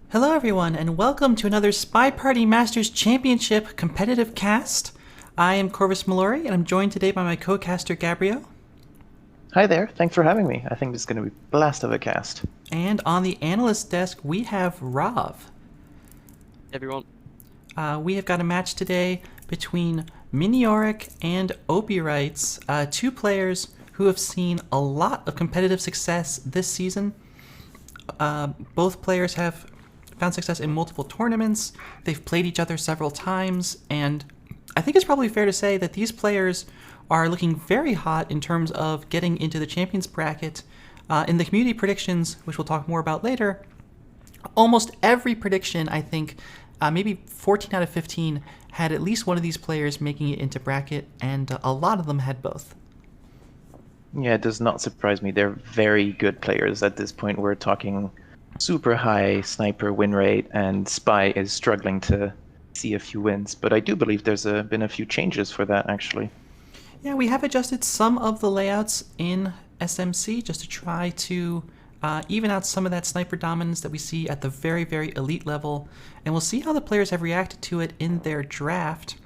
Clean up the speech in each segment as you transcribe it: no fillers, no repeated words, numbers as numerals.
Hello everyone, and welcome to another SpyParty Masters Championship competitive cast. I am Corvus Mallory, and I'm joined today by my co-caster Gabrielle. Hi there, thanks for having me. I think this is going to be a blast of a cast. And on the analyst desk, we have Rav. Everyone. We have got a match today between Miniorek and OpiWrites, two players who have seen a lot of competitive success this season. Both players have found success in multiple tournaments. They've played each other several times, and I think it's probably fair to say that these players are looking very hot in terms of getting into the champions bracket. In the community predictions, which we'll talk more about later, almost every prediction, I think, maybe 14 out of 15, had at least one of these players making it into bracket, and a lot of them had both. Yeah, it does not surprise me. They're very good players. At this point, we're talking super high sniper win rate, and Spy is struggling to see a few wins. But I do believe there's been a few changes for that, actually. Yeah, we have adjusted some of the layouts in SMC just to try to even out some of that sniper dominance that we see at the very, very elite level. And we'll see how the players have reacted to it in their draft.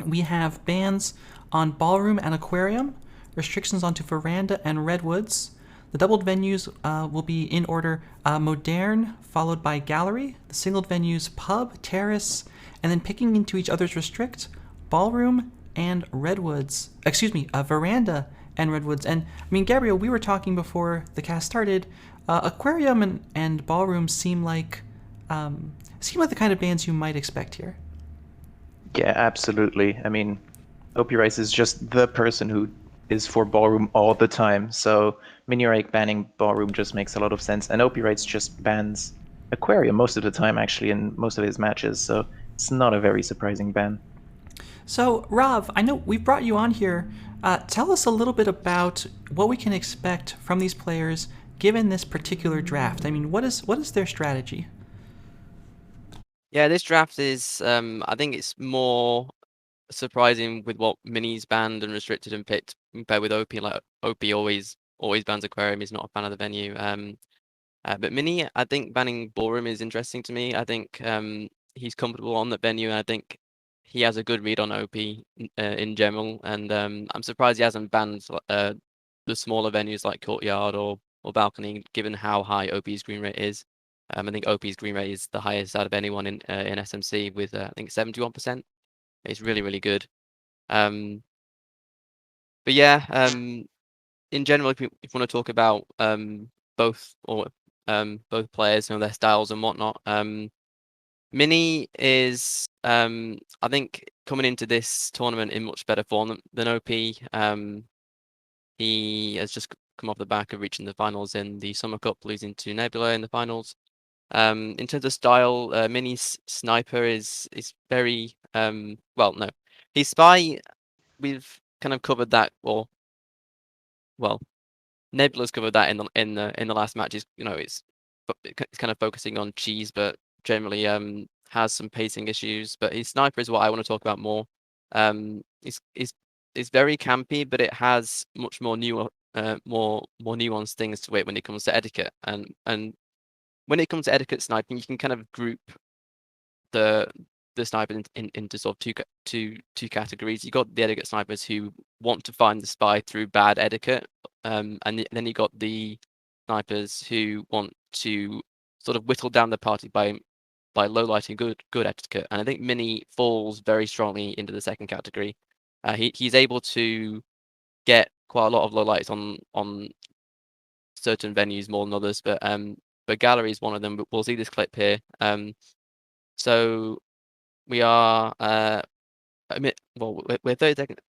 We have bans on Ballroom and Aquarium, restrictions onto Veranda and Redwoods. The doubled venues will be in order Moderne, followed by Gallery. The singled venues Pub, Terrace, and then picking into each other's restrict, Ballroom and Redwoods. Excuse me, Veranda and Redwoods. And I mean, Gabriel, we were talking before the cast started. Aquarium and Ballroom seem like the kind of bands you might expect here. Yeah, absolutely. I mean, OpiWrites is just the person who is for Ballroom all the time. So Miniorek banning Ballroom just makes a lot of sense. And OpiWrites just bans Aquarium most of the time, actually, in most of his matches. So it's not a very surprising ban. So, Rav, I know we've brought you on here. Tell us a little bit about what we can expect from these players given this particular draft. I mean, what is their strategy? Yeah, this draft is, I think it's more surprising with what Mini's banned and restricted and picked compared with OP. Like OP always bans Aquarium. He's not a fan of the venue. But Mini, I think banning Ballroom is interesting to me. I think he's comfortable on that venue, and I think he has a good read on OP in general. And I'm surprised he hasn't banned the smaller venues like Courtyard or Balcony, given how high OP's green rate is. I think OP's green rate is the highest out of anyone in SMC with I think 71%. It's really, really good. But yeah, in general, if you want to talk about both players, their styles and whatnot, Mini is I think coming into this tournament in much better form than OP. He has just come off the back of reaching the finals in the Summer Cup, losing to Nebula in the finals. In terms of style, Mini's sniper is very well, no, his spy. We've kind of covered that, or well, Nebula's covered that in the last match. It's kind of focusing on cheese, but generally has some pacing issues. But his sniper is what I want to talk about more. It's very campy, but it has much more more nuanced things to it when it comes to etiquette. And when it comes to etiquette sniping, you can kind of group the snipers into sort of two categories. You got the etiquette snipers who want to find the spy through bad etiquette, and then you got the snipers who want to sort of whittle down the party by low lighting good etiquette. And I think Mini falls very strongly into the second category. He's able to get quite a lot of low lights on certain venues more than others, but Gallery is one of them. But we'll see this clip here. So we are well, we're 30 seconds.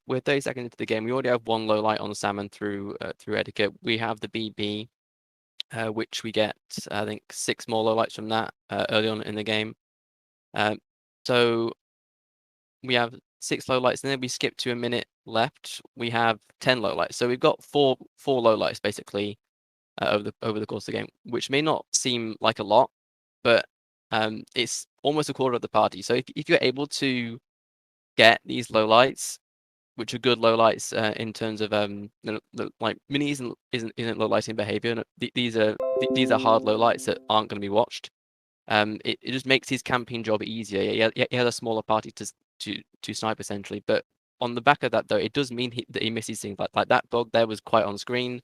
We're 30 seconds into the game. We already have one low light on the salmon through etiquette. We have the BB, which we get I think 6 more low lights from that early on in the game. So we have 6 low lights, and then we skip to a minute left. We have 10 low lights. So we've got four low lights basically over the course of the game, which may not seem like a lot, but it's almost a quarter of the party. So if you're able to get these low lights, which are good low lights in terms of like Mini isn't low lighting behavior. These are hard low lights that aren't going to be watched. it just makes his camping job easier. He has a smaller party to snipe essentially, but on the back of that though, it does mean that he misses things like that bug there was quite on screen.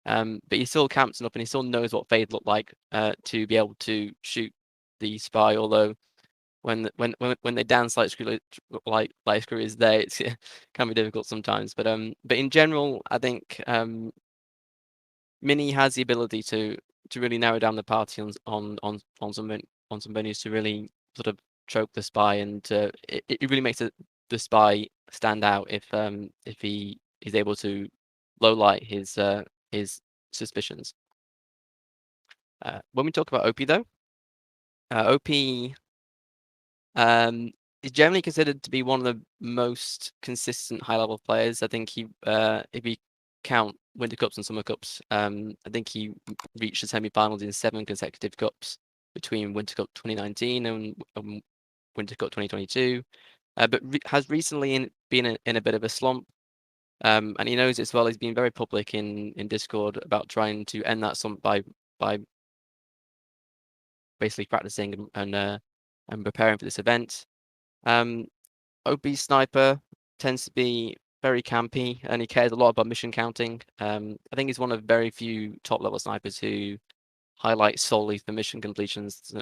But he still camps enough and he still knows what fade looked like to be able to shoot the spy. Although when they dance like screw is there, it can be difficult sometimes. But in general, I think Mini has the ability to really narrow down the party on some venues to really sort of choke the spy, and it really makes the spy stand out if he is able to low light his suspicions. When we talk about OP though, OP is generally considered to be one of the most consistent high level players. I think he if we count Winter Cups and Summer Cups, I think he reached the semi-finals in 7 consecutive cups between Winter Cup 2019 and Winter Cup 2022, but has recently been in a bit of a slump. And he knows it as well. He's been very public in Discord about trying to end that slump by basically practicing and preparing for this event. OP Sniper tends to be very campy and he cares a lot about mission counting. I think he's one of very few top level snipers who highlight solely for mission completions,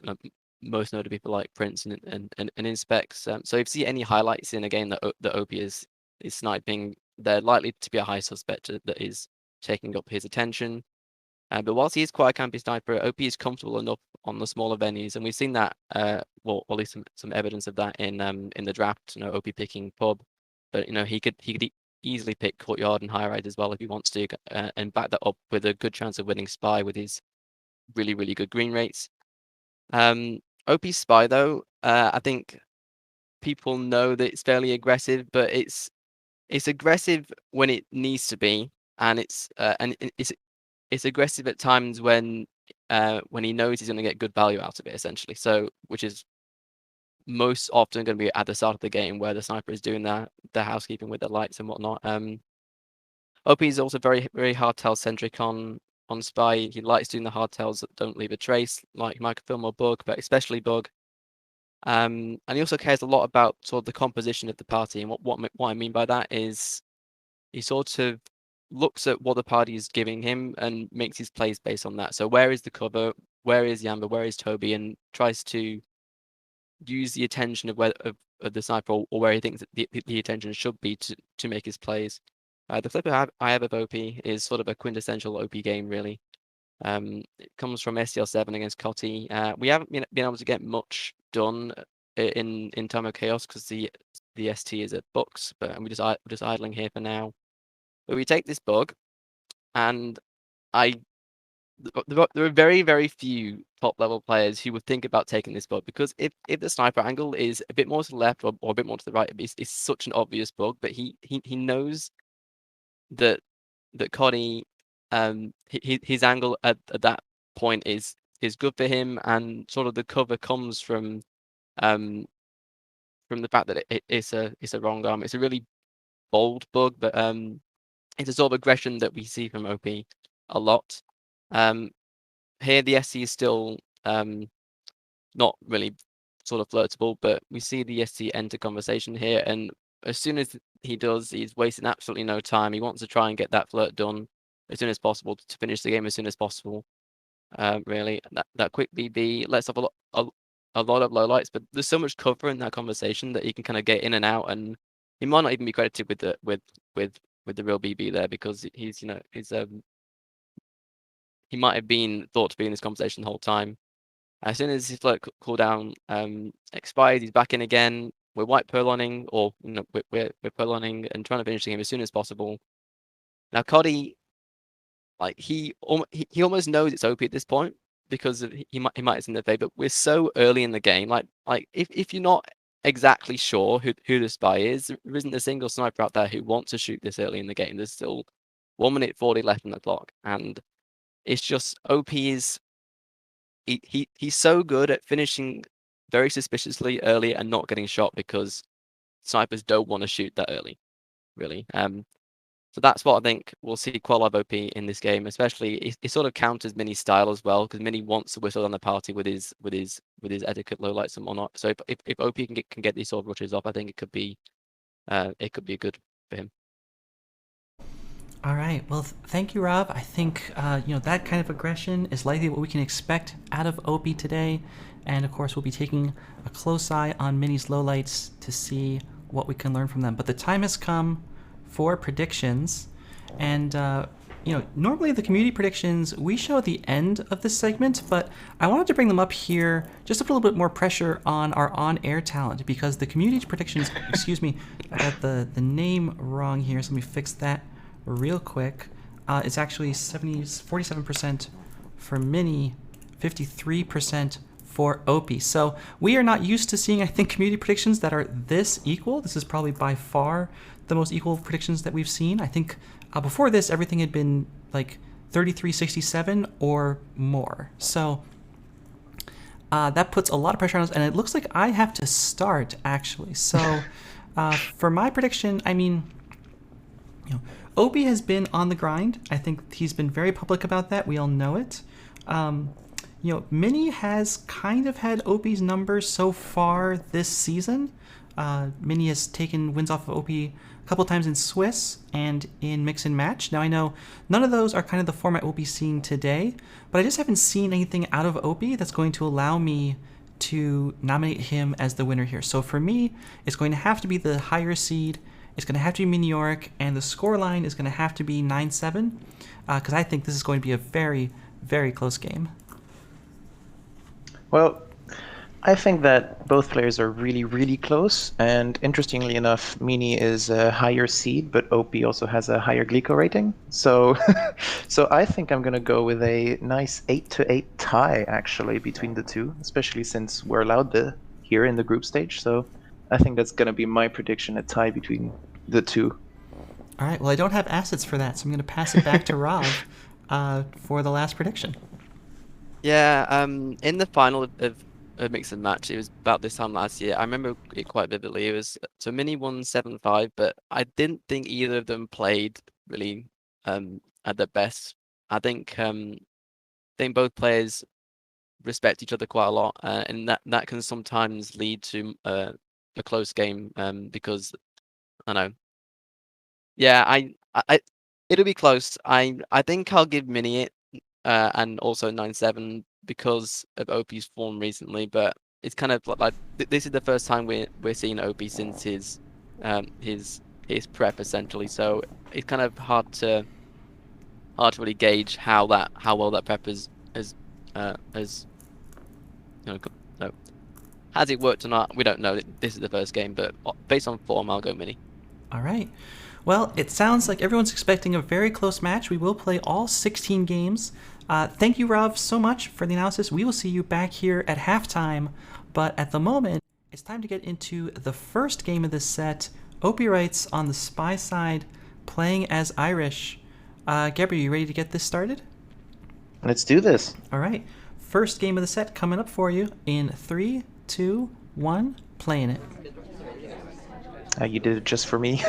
most notably people like Prince and Inspecs. So if you see any highlights in a game that OP is sniping, they're likely to be a high suspect that is taking up his attention. But whilst he is quite a campy sniper, OP is comfortable enough on the smaller venues, and we've seen that, well, at least some evidence of that in the draft. OP picking pub, but he could easily pick courtyard and high rise as well if he wants to, and back that up with a good chance of winning spy with his really good green rates. OP spy though, I think people know that it's fairly aggressive, but it's aggressive when it needs to be, and it's aggressive at times when he knows he's going to get good value out of it, essentially. So, which is most often going to be at the start of the game where the sniper is doing the housekeeping with the lights and whatnot. OP is also very hardtail centric on spy. He likes doing the hardtails that don't leave a trace, like microfilm or bug, but especially bug. And he also cares a lot about sort of the composition of the party. And what I mean by that is he sort of looks at what the party is giving him and makes his plays based on that. So where is the cover? Where is Yamba? Where is Toby? And tries to use the attention of the sniper or where he thinks that the attention should be to make his plays. The flip I have of OP is sort of a quintessential OP game, really. It comes from STL7 against Cotty. We haven't been able to get much done in Time of Chaos because the ST is at books, but we're just idling here for now. But we take this bug, and there are very few top level players who would think about taking this bug, because if the sniper angle is a bit more to the left or a bit more to the right, it's such an obvious bug. But he knows that Cotty, his angle at that point is good for him, and sort of the cover comes from the fact that it's a wrong arm. It's a really bold bug, but it's a sort of aggression that we see from OP a lot. Here the SC is still not really sort of flirtable, but we see the SC enter conversation here, and as soon as he does, he's wasting absolutely no time. He wants to try and get that flirt done as soon as possible to finish the game as soon as possible. Really, that quick BB lets off a lot of lowlights, but there's so much cover in that conversation that he can kind of get in and out, and he might not even be credited with the real BB there, because he's he might have been thought to be in this conversation the whole time. As soon as his flirt cooldown expires, he's back in again. We're white purloning, or we're purloning and trying to finish the game as soon as possible. Now Coddy, like he almost knows it's OP at this point, because he might have seen the fade, but we're so early in the game. Like if you're not exactly sure who the spy is, there isn't a single sniper out there who wants to shoot this early in the game. There's still 1 minute 40 left on the clock, and it's just OP is he's so good at finishing very suspiciously early and not getting shot, because snipers don't want to shoot that early, really. So that's what I think we'll see quite a lot of OP in this game, especially it sort of counters Mini's style as well, because Mini wants to whistle on the party with his etiquette lowlights and whatnot. So if OP can get these sort of rushes off, I think it could be good for him. All right. Well, thank you, Rob. I think that kind of aggression is likely what we can expect out of OP today, and of course, we'll be taking a close eye on Mini's lowlights to see what we can learn from them. But the time has come for predictions, and normally the community predictions we show at the end of this segment, but I wanted to bring them up here just to put a little bit more pressure on our on-air talent, because the community predictions, excuse me, I got the name wrong here, so let me fix that real quick. It's actually 47% for Mini, 53% for OP. So we are not used to seeing, I think, community predictions that are this equal. This is probably by far the most equal predictions that we've seen. I think before this, everything had been like 33-67 or more. So that puts a lot of pressure on us, and it looks like I have to start, actually. So for my prediction, I mean, OP has been on the grind. I think he's been very public about that. We all know it. Mini has kind of had OP's numbers so far this season. Mini has taken wins off of OP a couple times in Swiss and in Mix and Match. Now I know none of those are kind of the format we'll be seeing today, but I just haven't seen anything out of OP that's going to allow me to nominate him as the winner here. So for me, it's going to have to be the higher seed. It's going to have to be Miniorek, and the scoreline is going to have to be 9-7, because I think this is going to be a very, very close game. Well, I think that both players are really, really close, and interestingly enough, Mini is a higher seed, but OP also has a higher Glico rating. So, so I think I'm going to go with a nice 8-8 tie, actually, between the two, especially since we're allowed here in the group stage. So I think that's going to be my prediction, a tie between the two. All right, well, I don't have assets for that, so I'm going to pass it back to Rob for the last prediction. Yeah, in the final of Mix and Match, it was about this time last year. I remember it quite vividly. It was so Mini won 7-5, but I didn't think either of them played really at their best. I think both players respect each other quite a lot, and that can sometimes lead to a close game, because I know. Yeah, I it'll be close. I think I'll give Mini it, and also 9-7 because of OP's form recently. But it's kind of like this is the first time we're seeing OP since his prep essentially. So it's kind of hard to really gauge how well that prep has so has it worked or not? We don't know. This is the first game, but based on form, I'll go Mini. All right. Well, it sounds like everyone's expecting a very close match. We will play all 16 games. Thank you, Rob, so much for the analysis. We will see you back here at halftime. But at the moment, it's time to get into the first game of this set. OpiWrites on the Spy side, playing as Irish. Gabriel, you ready to get this started? Let's do this. All right. First game of the set coming up for you in 3, 2, 1, playing it. You did it just for me.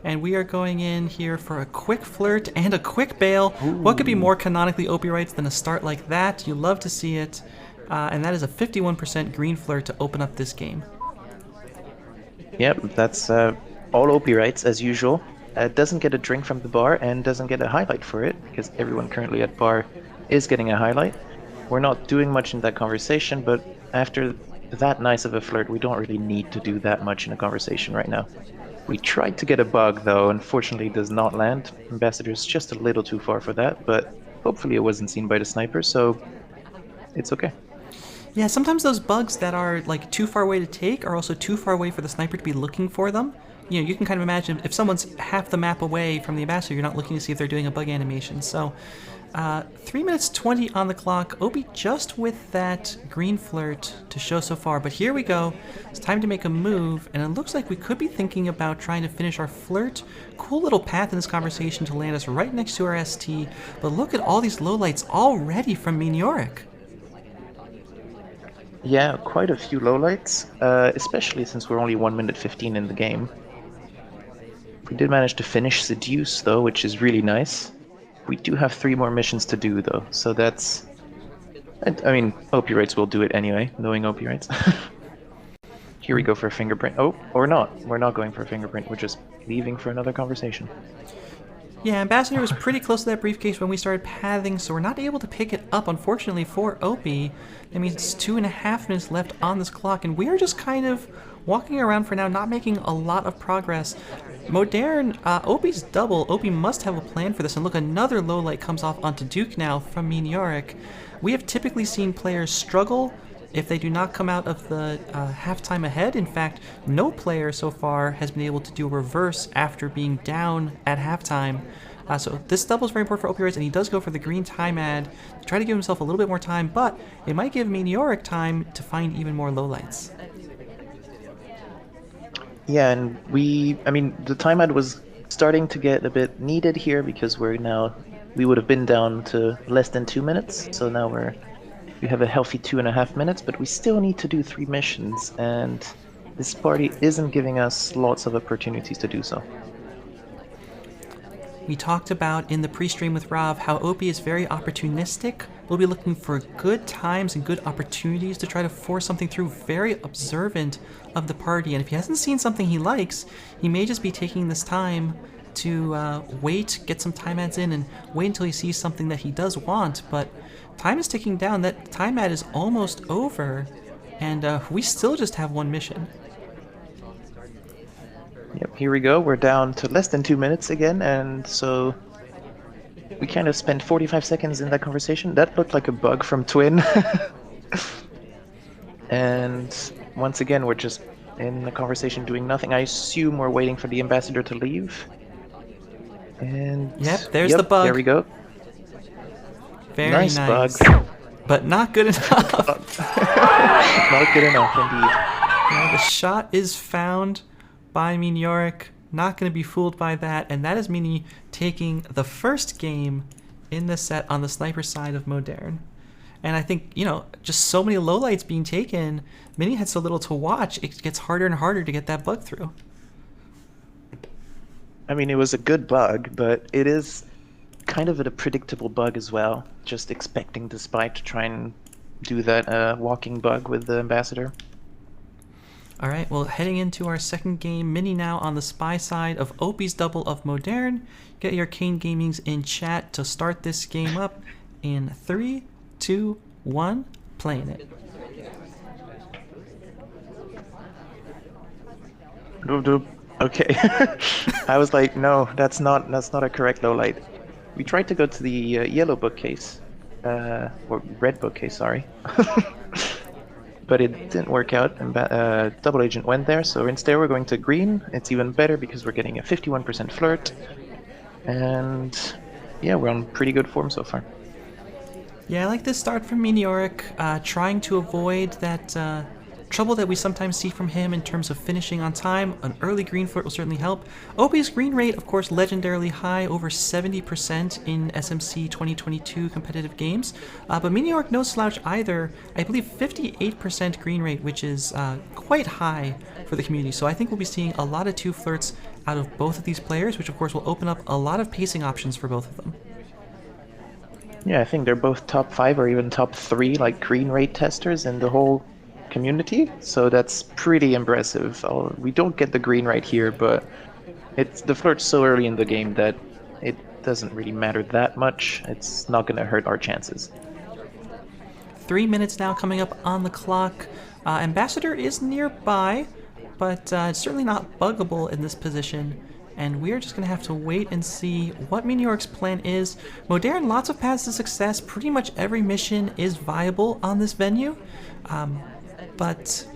And we are going in here for a quick flirt and a quick bail. Ooh. What could be more canonically OpiWrites than a start like that? You love to see it. And that is a 51% green flirt to open up this game. Yep, that's all OpiWrites as usual. Doesn't get a drink from the bar and doesn't get a highlight for it, because everyone currently at bar is getting a highlight. We're not doing much in that conversation, but after that nice of a flirt, we don't really need to do that much in a conversation right now. We tried to get a bug, though, unfortunately does not land. Ambassador's just a little too far for that, but hopefully it wasn't seen by the sniper, so it's okay. Yeah, sometimes those bugs that are like too far away to take are also too far away for the sniper to be looking for them. You know, you can kind of imagine if someone's half the map away from the ambassador, you're not looking to see if they're doing a bug animation. So 3 minutes 20 on the clock. Obi just with that green flirt to show so far, but here we go. It's time to make a move, and it looks like we could be thinking about trying to finish our flirt. Cool little path in this conversation to land us right next to our ST, but look at all these lowlights already from Miniorek. Yeah, quite a few lowlights, especially since we're only 1 minute 15 in the game. We did manage to finish Seduce, though, which is really nice. We do have 3 more missions to do, though, so that's... I mean, OpiWrites will do it anyway, knowing OpiWrites. Here we go for a fingerprint. Oh, or not. We're not going for a fingerprint. We're just leaving for another conversation. Yeah, Ambassador was pretty close to that briefcase when we started pathing, so we're not able to pick it up, unfortunately, for Opie. That means it's 2.5 minutes left on this clock, and we are just kind of walking around for now, not making a lot of progress. Modern, Opie's double. Opie must have a plan for this, and look, another low light comes off onto Duke now from Miniorek. We have typically seen players struggle if they do not come out of the halftime ahead. In fact, no player so far has been able to do a reverse after being down at halftime. So this double is very important for OpiWrites, and he does go for the green time ad to try to give himself a little bit more time, but it might give Miniorek time to find even more lowlights. Yeah, and I mean, the time ad was starting to get a bit needed here because we would have been down to less than 2 minutes, so now we have a healthy 2.5 minutes, but we still need to do 3 missions, and this party isn't giving us lots of opportunities to do so. We talked about in the pre-stream with Rav how Opie is very opportunistic. We'll be looking for good times and good opportunities to try to force something through, very observant of the party, and if he hasn't seen something he likes, he may just be taking this time to wait, get some time ads in, and wait until he sees something that he does want, but time is ticking down. That time ad is almost over, and we still just have 1 mission. Yep, here we go. We're down to less than 2 minutes again, and so we kind of spent 45 seconds in that conversation. That looked like a bug from Twin. And once again, we're just in the conversation doing nothing. I assume we're waiting for the ambassador to leave. And yep, there's the bug. There we go. Very nice. Bug. But not good enough. Not good enough, indeed. Yeah, the shot is found by Miniorek. Not going to be fooled by that, and that is Mini taking the first game in the set on the sniper side of Modern. And I think, just so many lowlights being taken, Mini had so little to watch, it gets harder and harder to get that bug through. I mean, it was a good bug, but it is kind of a predictable bug as well. Just expecting the spy to try and do that walking bug with the ambassador. All right, well, heading into our second game, Mini now on the spy side of Opie's double of Modern. Get your Arcane Gamings in chat to start this game up in 3, 2, 1, playing it. Okay. I was like, no, that's not a correct low light. We tried to go to the yellow bookcase, or red bookcase, sorry. But it didn't work out, and Double Agent went there, so instead we're going to green. It's even better because we're getting a 51% flirt, and yeah, we're on pretty good form so far. Yeah, I like this start from Miniorek, trying to avoid that trouble that we sometimes see from him in terms of finishing on time. An early green flirt will certainly help. Opie's green rate, of course, legendarily high, over 70% in SMC 2022 competitive games. But Miniorek no slouch either. I believe 58% green rate, which is quite high for the community. So I think we'll be seeing a lot of 2 flirts out of both of these players, which of course will open up a lot of pacing options for both of them. Yeah, I think they're both top 5 or even top 3 like green rate testers in the whole community, so that's pretty impressive. We don't get the green right here, but the flirt's so early in the game that it doesn't really matter that much. It's not going to hurt our chances. 3 minutes now coming up on the clock. Ambassador is nearby, but it's certainly not buggable in this position, and we're just going to have to wait and see what Miniorek's plan is. Modern, lots of paths to success. Pretty much every mission is viable on this venue. But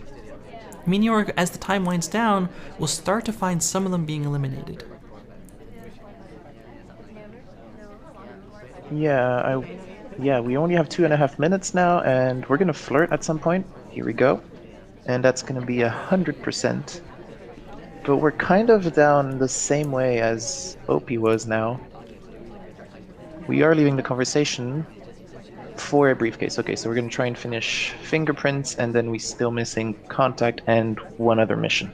Miniorek, as the time winds down, will start to find some of them being eliminated. Yeah, we only have 2.5 minutes now, and we're gonna flirt at some point. Here we go, and that's gonna be 100%. But we're kind of down the same way as Opie was now. We are leaving the conversation for a briefcase. Okay, so we're going to try and finish fingerprints, and then we're still missing contact and one other mission.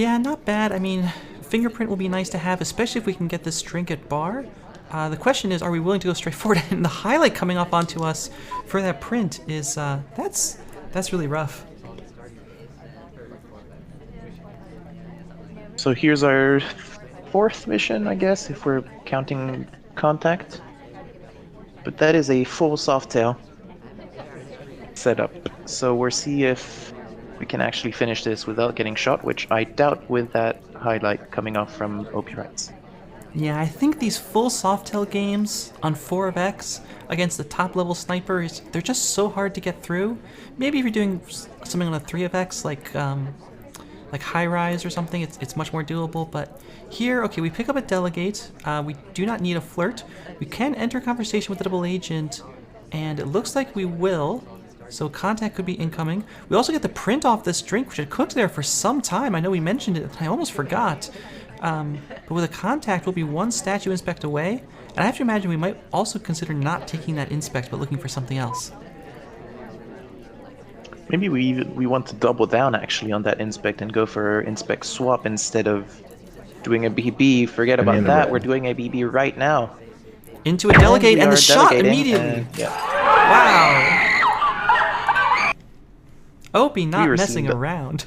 Yeah, not bad. I mean, fingerprint will be nice to have, especially if we can get this drink at bar. The question is, are we willing to go straight forward? And the highlight coming up onto us for that print is, that's really rough. So here's our fourth mission, I guess, if we're counting contact. But that is a full softail setup. So we'll see if we can actually finish this without getting shot, which I doubt with that highlight coming off from OpiWrites. Yeah, I think these full softail games on 4 of X against the top level snipers, they're just so hard to get through. Maybe if you're doing something on a 3 of X, like high rise or something, it's much more doable. But here, okay, we pick up a delegate. We do not need a flirt. We can enter conversation with the double agent, and it looks like we will. So contact could be incoming. We also get the print off this drink, which had cooked there for some time. I know we mentioned it, I almost forgot. But with a contact, we'll be 1 statue inspect away. And I have to imagine we might also consider not taking that inspect, but looking for something else. Maybe we want to double down actually on that inspect and go for inspect swap instead of doing a BB. Forget about that. We're doing a BB right now. Into a delegate, and the shot delegating, immediately. Yeah. Wow. Opie not messing around.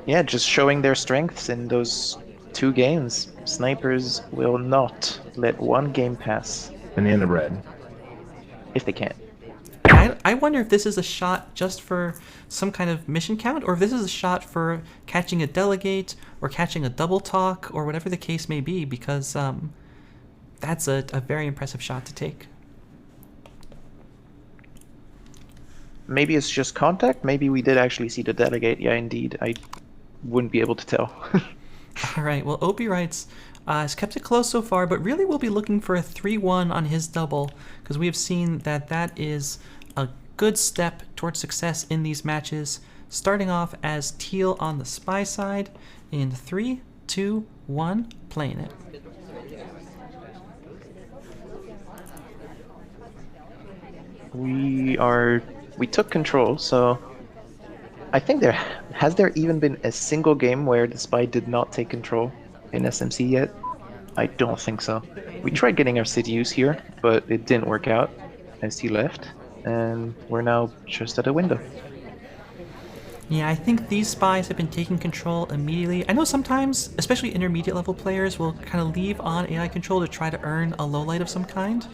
Yeah, just showing their strengths in those 2 games. Snipers will not let 1 game pass. Banana bread. If they can. I wonder if this is a shot just for some kind of mission count, or if this is a shot for catching a delegate, or catching a double talk, or whatever the case may be, because that's a very impressive shot to take. Maybe it's just contact. Maybe we did actually see the delegate. Yeah, indeed. I wouldn't be able to tell. All right, well, OpiWrites has kept it close so far, but really we'll be looking for a 3-1 on his double, because we have seen that that is a good step towards success in these matches, starting off as teal on the spy side in 3, 2, 1, playing it. We took control, so I think has there even been a single game where the spy did not take control in SMC yet? I don't think so. We tried getting our Sidious here, but it didn't work out as he left, and we're now just at a window. Yeah, I think these spies have been taking control immediately. I know sometimes, especially intermediate level players, will kind of leave on AI control to try to earn a low light of some kind.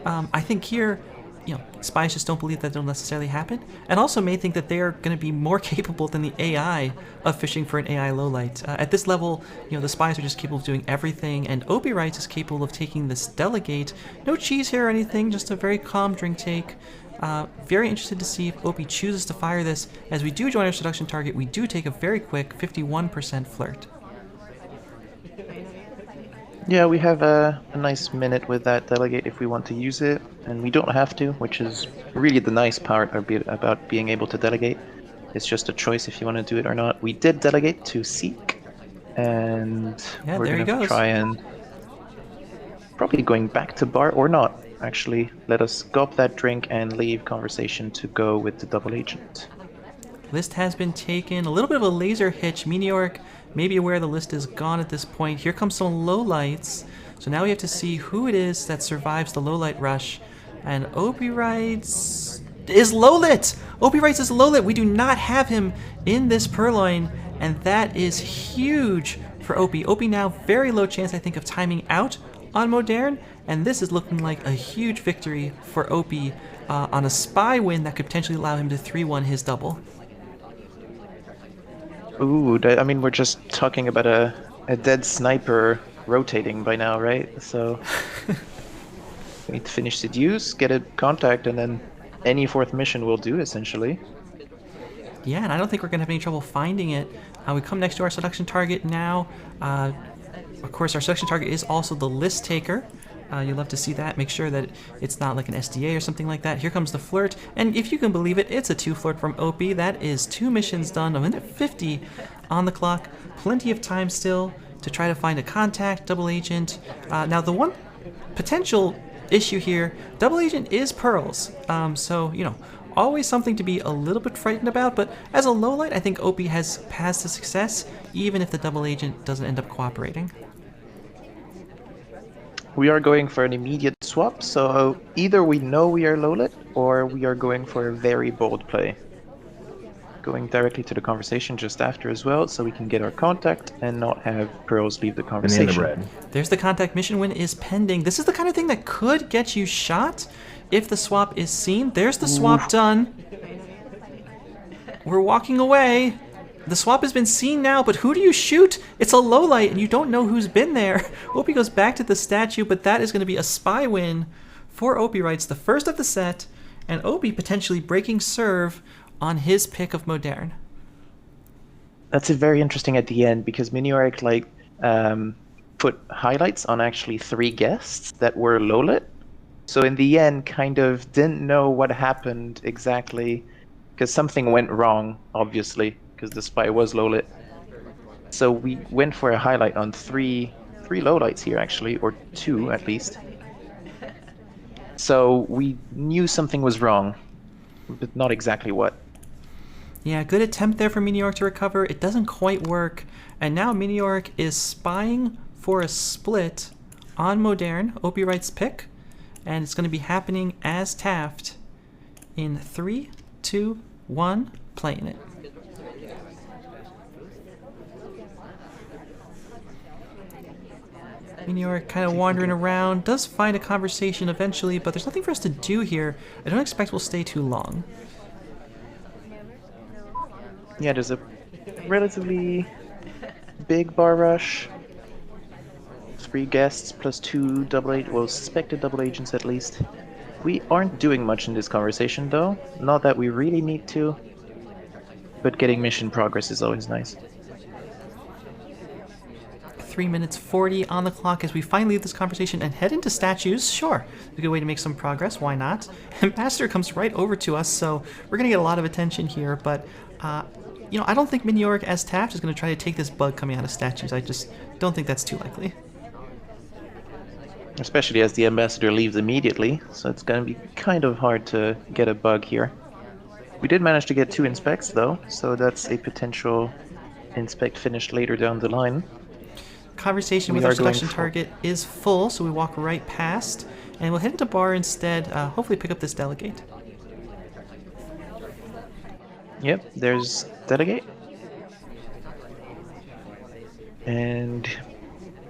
I think here, you know, spies just don't believe that it'll necessarily happen, and also may think that they are going to be more capable than the AI of fishing for an AI lowlight. At this level, you know, the spies are just capable of doing everything, and OpiWrites is capable of taking this delegate. No cheese here or anything, just a very calm drink take. Very interested to see if Opie chooses to fire this. As we do join our seduction target, we do take a very quick 51% flirt. Yeah, we have a nice minute with that delegate if we want to use it, and we don't have to, which is really the nice part about being able to delegate. It's just a choice if you want to do it or not. We did delegate to Seek, and yeah, we're going to try and probably going back to bar or not, actually. Let us gulp that drink and leave conversation to go with the double agent. List has been taken. A little bit of a laser hitch. Miniorek may be aware the list is gone at this point. Here comes some lowlights. So now we have to see who it is that survives the lowlight rush. And OpiWrites is lowlit! OpiWrites is lowlit! We do not have him in this purloin, and that is huge for Opie. Opie now very low chance, I think, of timing out on Modern, and this is looking like a huge victory for Opie on a spy win that could potentially allow him to 3-1 his double. Ooh, I mean, we're just talking about a dead sniper rotating by now, right? So we need to finish Seduce, get a contact, and then any 4th mission will do, essentially. Yeah, and I don't think we're going to have any trouble finding it. We come next to our seduction target now. Of course, our seduction target is also the list taker. You'll love to see that. Make sure that it's not like an SDA or something like that. Here comes the flirt, and if you can believe it, it's a 2 flirt from Opie. That is 2 missions done, a minute 50 on the clock. Plenty of time still to try to find a contact, double agent. Now, the one potential issue here, double agent is pearls. So, you know, always something to be a little bit frightened about, but as a lowlight, I think Opie has passed to success, even if the double agent doesn't end up cooperating. We are going for an immediate swap, so either we know we are lowlit, or we are going for a very bold play. Going directly to the conversation just after as well, so we can get our contact and not have Pearls leave the conversation. There's the contact. Mission win is pending. This is the kind of thing that could get you shot if the swap is seen. There's the swap done. We're walking away. The swap has been seen now, but who do you shoot? It's a lowlight, and you don't know who's been there. Opie goes back to the statue, but that is going to be a spy win for OpiWrites, the first of the set, and Opie potentially breaking serve on his pick of Modern. That's very interesting at the end, because Miniorek put highlights on actually 3 guests that were lowlit. So in the end, kind of didn't know what happened exactly, because something went wrong, obviously, because the spy was lowlit. So we went for a highlight on three lowlights here, actually, or 2 at least. So we knew something was wrong, but not exactly what. Yeah, good attempt there for Miniorek to recover. It doesn't quite work. And now Miniorek is spying for a split on Modern, OpiWrites' pick. And it's going to be happening as Taft in 3, 2, 1, playing it. Miniorek kind of wandering around, does find a conversation eventually, but there's nothing for us to do here. I don't expect we'll stay too long. Yeah, there's a relatively big bar rush. 3 guests plus 2 suspected double agents at least. We aren't doing much in this conversation though. Not that we really need to, but getting mission progress is always nice. 3 minutes 40 on the clock as we finally leave this conversation and head into statues. Sure, a good way to make some progress, why not? Ambassador comes right over to us, so we're gonna get a lot of attention here, but I don't think Miniorek as Taft is going to try to take this bug coming out of statues. I just don't think that's too likely. Especially as the ambassador leaves immediately, so it's going to be kind of hard to get a bug here. We did manage to get 2 inspects though, so that's a potential inspect finish later down the line. Conversation with our selection target is full, so we walk right past, and we'll head into bar instead, hopefully pick up this delegate. Yep, there's delegate. And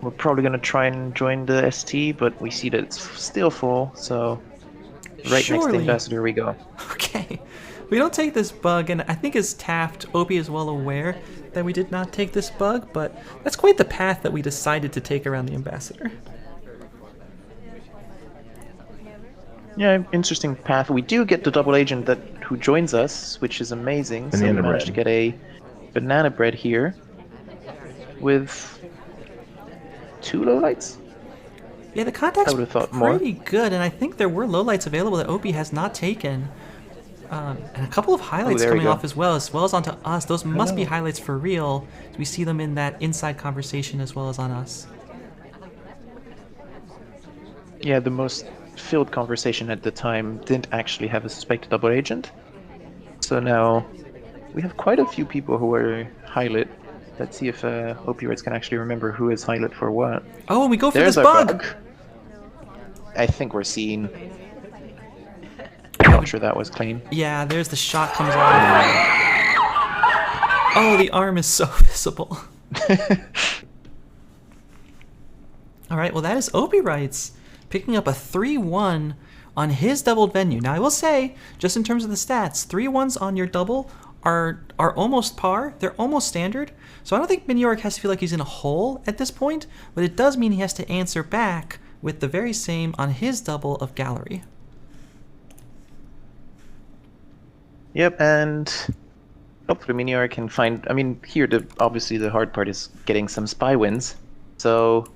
we're probably going to try and join the ST, but we see that it's still full, so right next to the ambassador we go. Okay. We don't take this bug, and I think as Taft, Opie is well aware that we did not take this bug, but that's quite the path that we decided to take around the ambassador. Yeah, interesting path. We do get the double agent who joins us, which is amazing. So we managed to get a banana bread here with 2 lowlights. Yeah, the contact's pretty more. good, and I think there were lowlights available that Opie has not taken. And a couple of highlights coming off as well as onto us. Those must be highlights for real. We see them in that inside conversation as well as on us. Yeah, the most filled conversation at the time didn't actually have a suspected double agent. So now we have quite a few people who are highlight. Let's see if OpiWrites can actually remember who is highlight for what. Oh, and we go for this bug! I think we're seeing. I'm not sure that was clean. Yeah, there's the shot comes off. Oh, the arm is so visible. Alright, well that is OpiWrites picking up a 3-1 on his doubled venue. Now I will say, just in terms of the stats, 3-1s on your double are almost par. They're almost standard. So I don't think Miniorek has to feel like he's in a hole at this point, but it does mean he has to answer back with the very same on his double of Gallery. Yep, and hopefully Miniorek can find... I mean, here, obviously the hard part is getting some spy wins. So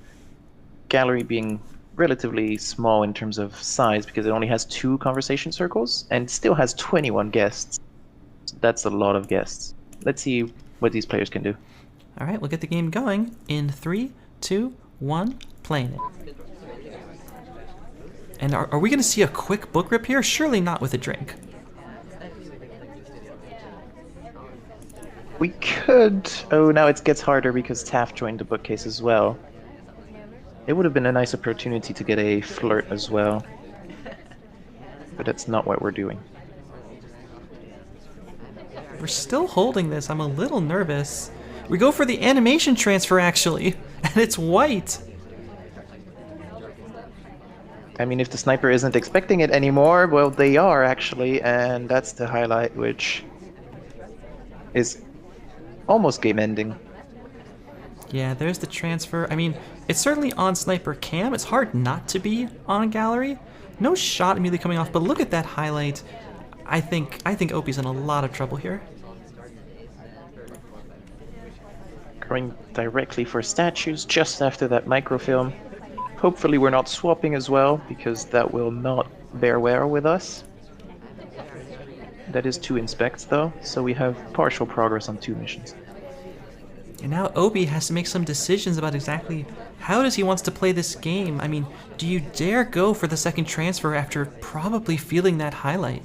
Gallery being relatively small in terms of size because it only has 2 conversation circles and still has 21 guests. So that's a lot of guests. Let's see what these players can do. All right, we'll get the game going in 3, 2, 1, playing it. And are we going to see a quick book rip here? Surely not with a drink. We could... Oh, now it gets harder because Taft joined the bookcase as well. It would have been a nice opportunity to get a flirt as well. But that's not what we're doing. We're still holding this. I'm a little nervous. We go for the animation transfer, actually, and it's white. I mean, if the sniper isn't expecting it anymore, well, they are actually, and that's the highlight, which is almost game-ending. Yeah, there's the transfer. I mean, it's certainly on sniper cam. It's hard not to be on gallery. No shot immediately coming off, but look at that highlight. I think Opie's in a lot of trouble here. Going directly for statues just after that microfilm. Hopefully we're not swapping as well, because that will not bear well with us. That is 2 inspects though, so we have partial progress on 2 missions. And now Opie has to make some decisions about exactly how does he wants to play this game. I mean, do you dare go for the second transfer after probably feeling that highlight?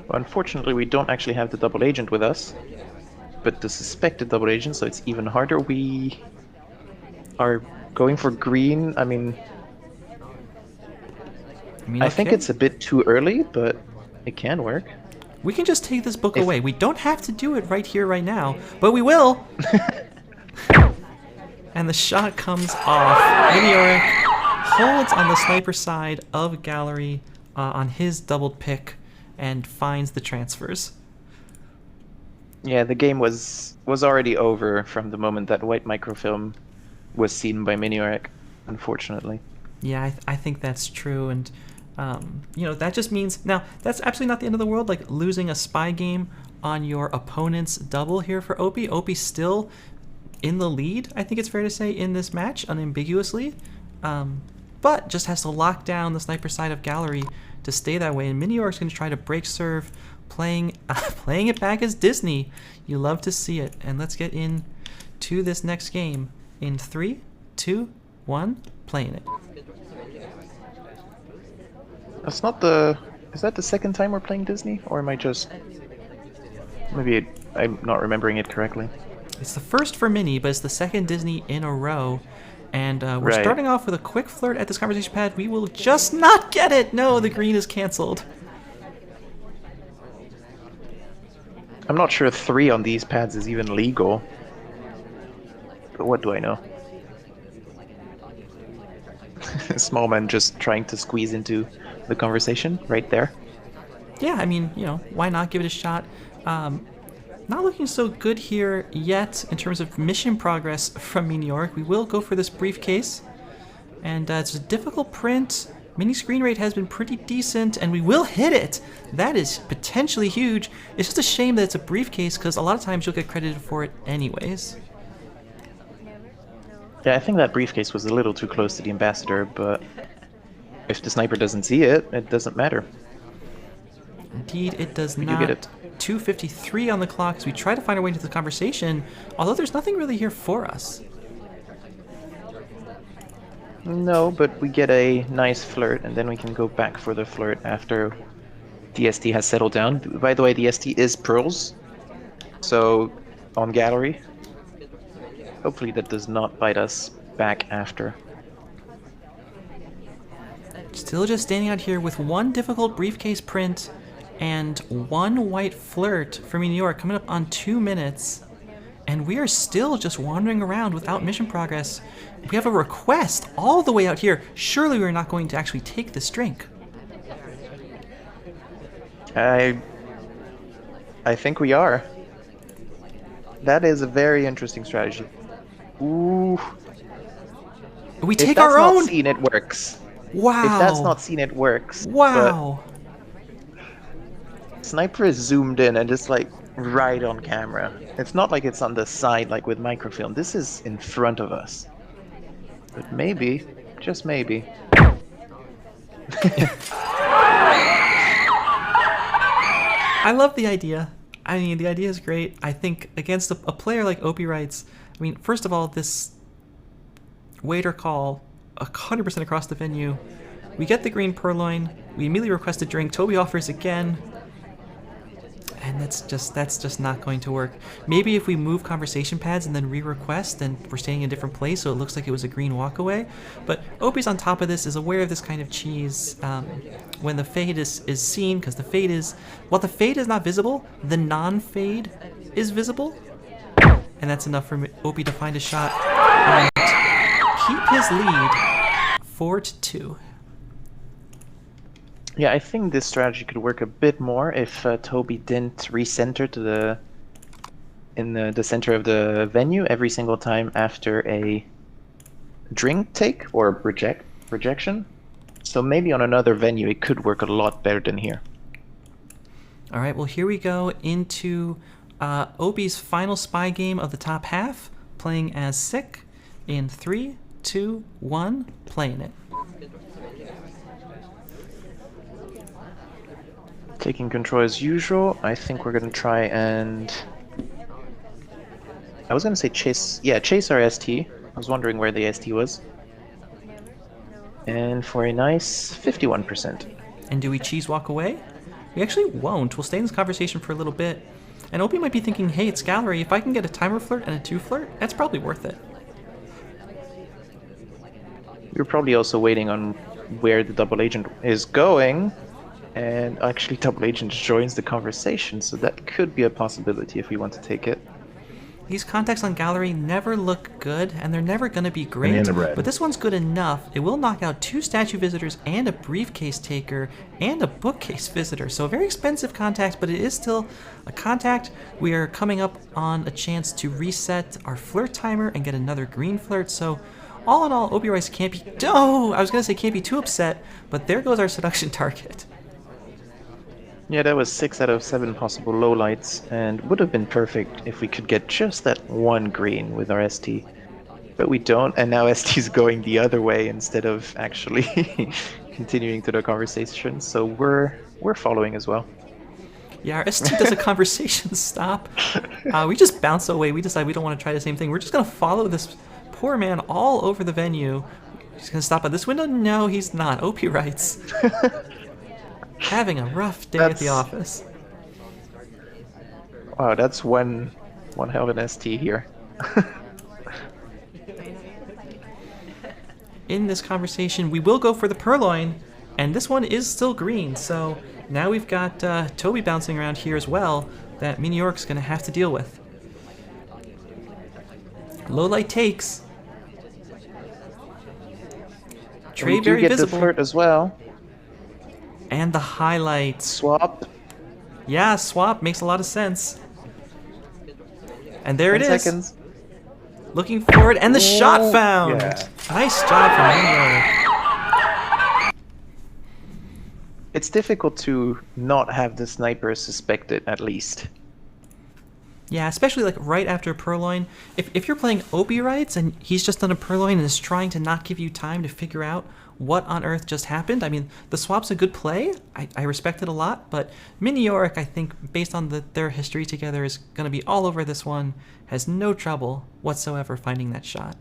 Well, unfortunately we don't actually have the double agent with us, but the suspected double agent, so it's even harder. We are going for green. I mean, I think it's a bit too early, but it can work. We can just take this book away. We don't have to do it right here, right now, but we will. And the shot comes off. Miniorek holds on the sniper side of gallery on his doubled pick and finds the transfers. Yeah, the game was already over from the moment that white microfilm was seen by Miniorek, unfortunately. Yeah, I think that's true, and you know, that just means, now, that's absolutely not the end of the world, like losing a spy game on your opponent's double here for Opie. Opie's still in the lead, I think it's fair to say, in this match, unambiguously, but just has to lock down the sniper side of gallery to stay that way, and Miniorek's going to try to break serve, playing it back as Disney. You love to see it, and let's get in to this next game in 3, 2, 1, playing it. That's not the... Is that the second time we're playing Disney? Or am I just... Maybe I'm not remembering it correctly. It's the first for Mini, but it's the second Disney in a row. And we're starting off with a quick flirt at this conversation pad. We will just not get it! No, the green is canceled. I'm not sure 3 on these pads is even legal. But what do I know? Small man just trying to squeeze into the conversation right there. Yeah, I mean, you know, why not give it a shot? Not looking so good here yet in terms of mission progress from Miniorek. We will go for this briefcase, and it's a difficult print. Mini screen rate has been pretty decent, and we will hit it. That is potentially huge. It's just a shame that it's a briefcase, because a lot of times you'll get credited for it anyways. Yeah, I think that briefcase was a little too close to the ambassador, but if the sniper doesn't see it, it doesn't matter. Indeed, it does We not. do get it. 2:53 on the clock as we try to find our way into the conversation, although there's nothing really here for us. No, but we get a nice flirt, and then we can go back for the flirt after the ST has settled down. By the way, the ST is pearls, so on gallery. Hopefully that does not bite us back after. Still just standing out here with one difficult briefcase print and one white flirt for Miniorek coming up on 2 minutes. And we are still just wandering around without mission progress. We have a request all the way out here. Surely we're not going to actually take this drink. I think we are. That is a very interesting strategy. Ooh. We take If that's our not own. seen, it works. Wow. If that's not seen, it works. Wow. But sniper is zoomed in and just like right on camera. It's not like it's on the side like with microfilm. This is in front of us. But maybe, just maybe. I love the idea. I mean, the idea is great. I think against a player like OpiWrites, I mean, first of all, this waiter call 100% across the venue. We get the green purloin. We immediately request a drink. Toby offers again. And and that's just not going to work. Maybe if we move conversation pads and then re-request, and we're staying in a different place, so it looks like it was a green walkaway. But Opie's on top of this, is aware of this kind of cheese. When the fade is seen, because the fade is, while the fade is not visible, the non-fade is visible, and that's enough for Opie to find a shot and keep his lead 4-2. Yeah, I think this strategy could work a bit more if Toby didn't recenter to the center of the venue every single time after a drink take or rejection. So maybe on another venue it could work a lot better than here. All right, well, here we go into Opie's final spy game of the top half, playing as Sick in 3, 2, 1, playing it. Taking control as usual. I think we're going to try and... I was going to say chase... Yeah, chase our ST. I was wondering where the ST was. And for a nice 51%. And do we cheese walk away? We actually won't. We'll stay in this conversation for a little bit. And Opie might be thinking, hey, it's Gallery. If I can get a timer flirt and a 2 flirt, that's probably worth it. You're probably also waiting on where the double agent is going. And actually double agent joins the conversation, so that could be a possibility if we want to take it. These contacts on Gallery never look good, and they're never going to be great, but this one's good enough. It will knock out 2 statue visitors and a briefcase taker and a bookcase visitor, so a very expensive contact, but it is still a contact. We are coming up on a chance to reset our flirt timer and get another green flirt, so all in all, OpiWrites can't be... Oh, I was going to say can't be too upset, but there goes our seduction target. Yeah, that was 6 out of 7 possible lowlights, and would have been perfect if we could get just that one green with our ST. But we don't, and now ST's going the other way instead of actually continuing to the conversation, so we're following as well. Yeah, our ST does a conversation stop. We just bounce away. We decide we don't want to try the same thing. We're just going to follow this poor man all over the venue. He's going to stop at this window? No, he's not. OpiWrites. Having a rough day at the office. Wow, that's one hell of an ST here. In this conversation, we will go for the purloin, and this one is still green, so now we've got Toby bouncing around here as well that Miniorek's going to have to deal with. Low light takes. Trey very get visible. The flirt as well. And the highlights. Swap. Yeah, swap makes a lot of sense. And there it is. 10 seconds. Looking forward, and the shot found. Yeah. Nice job from Miniorek. It's difficult to not have the sniper suspected, at least. Yeah, especially like right after a purloin. If you're playing OpiWrites and he's just done a purloin and is trying to not give you time to figure out what on earth just happened. I mean, the swap's a good play. I respect it a lot, but Miniorek, I think, based on their history together, is going to be all over this one. Has no trouble whatsoever finding that shot.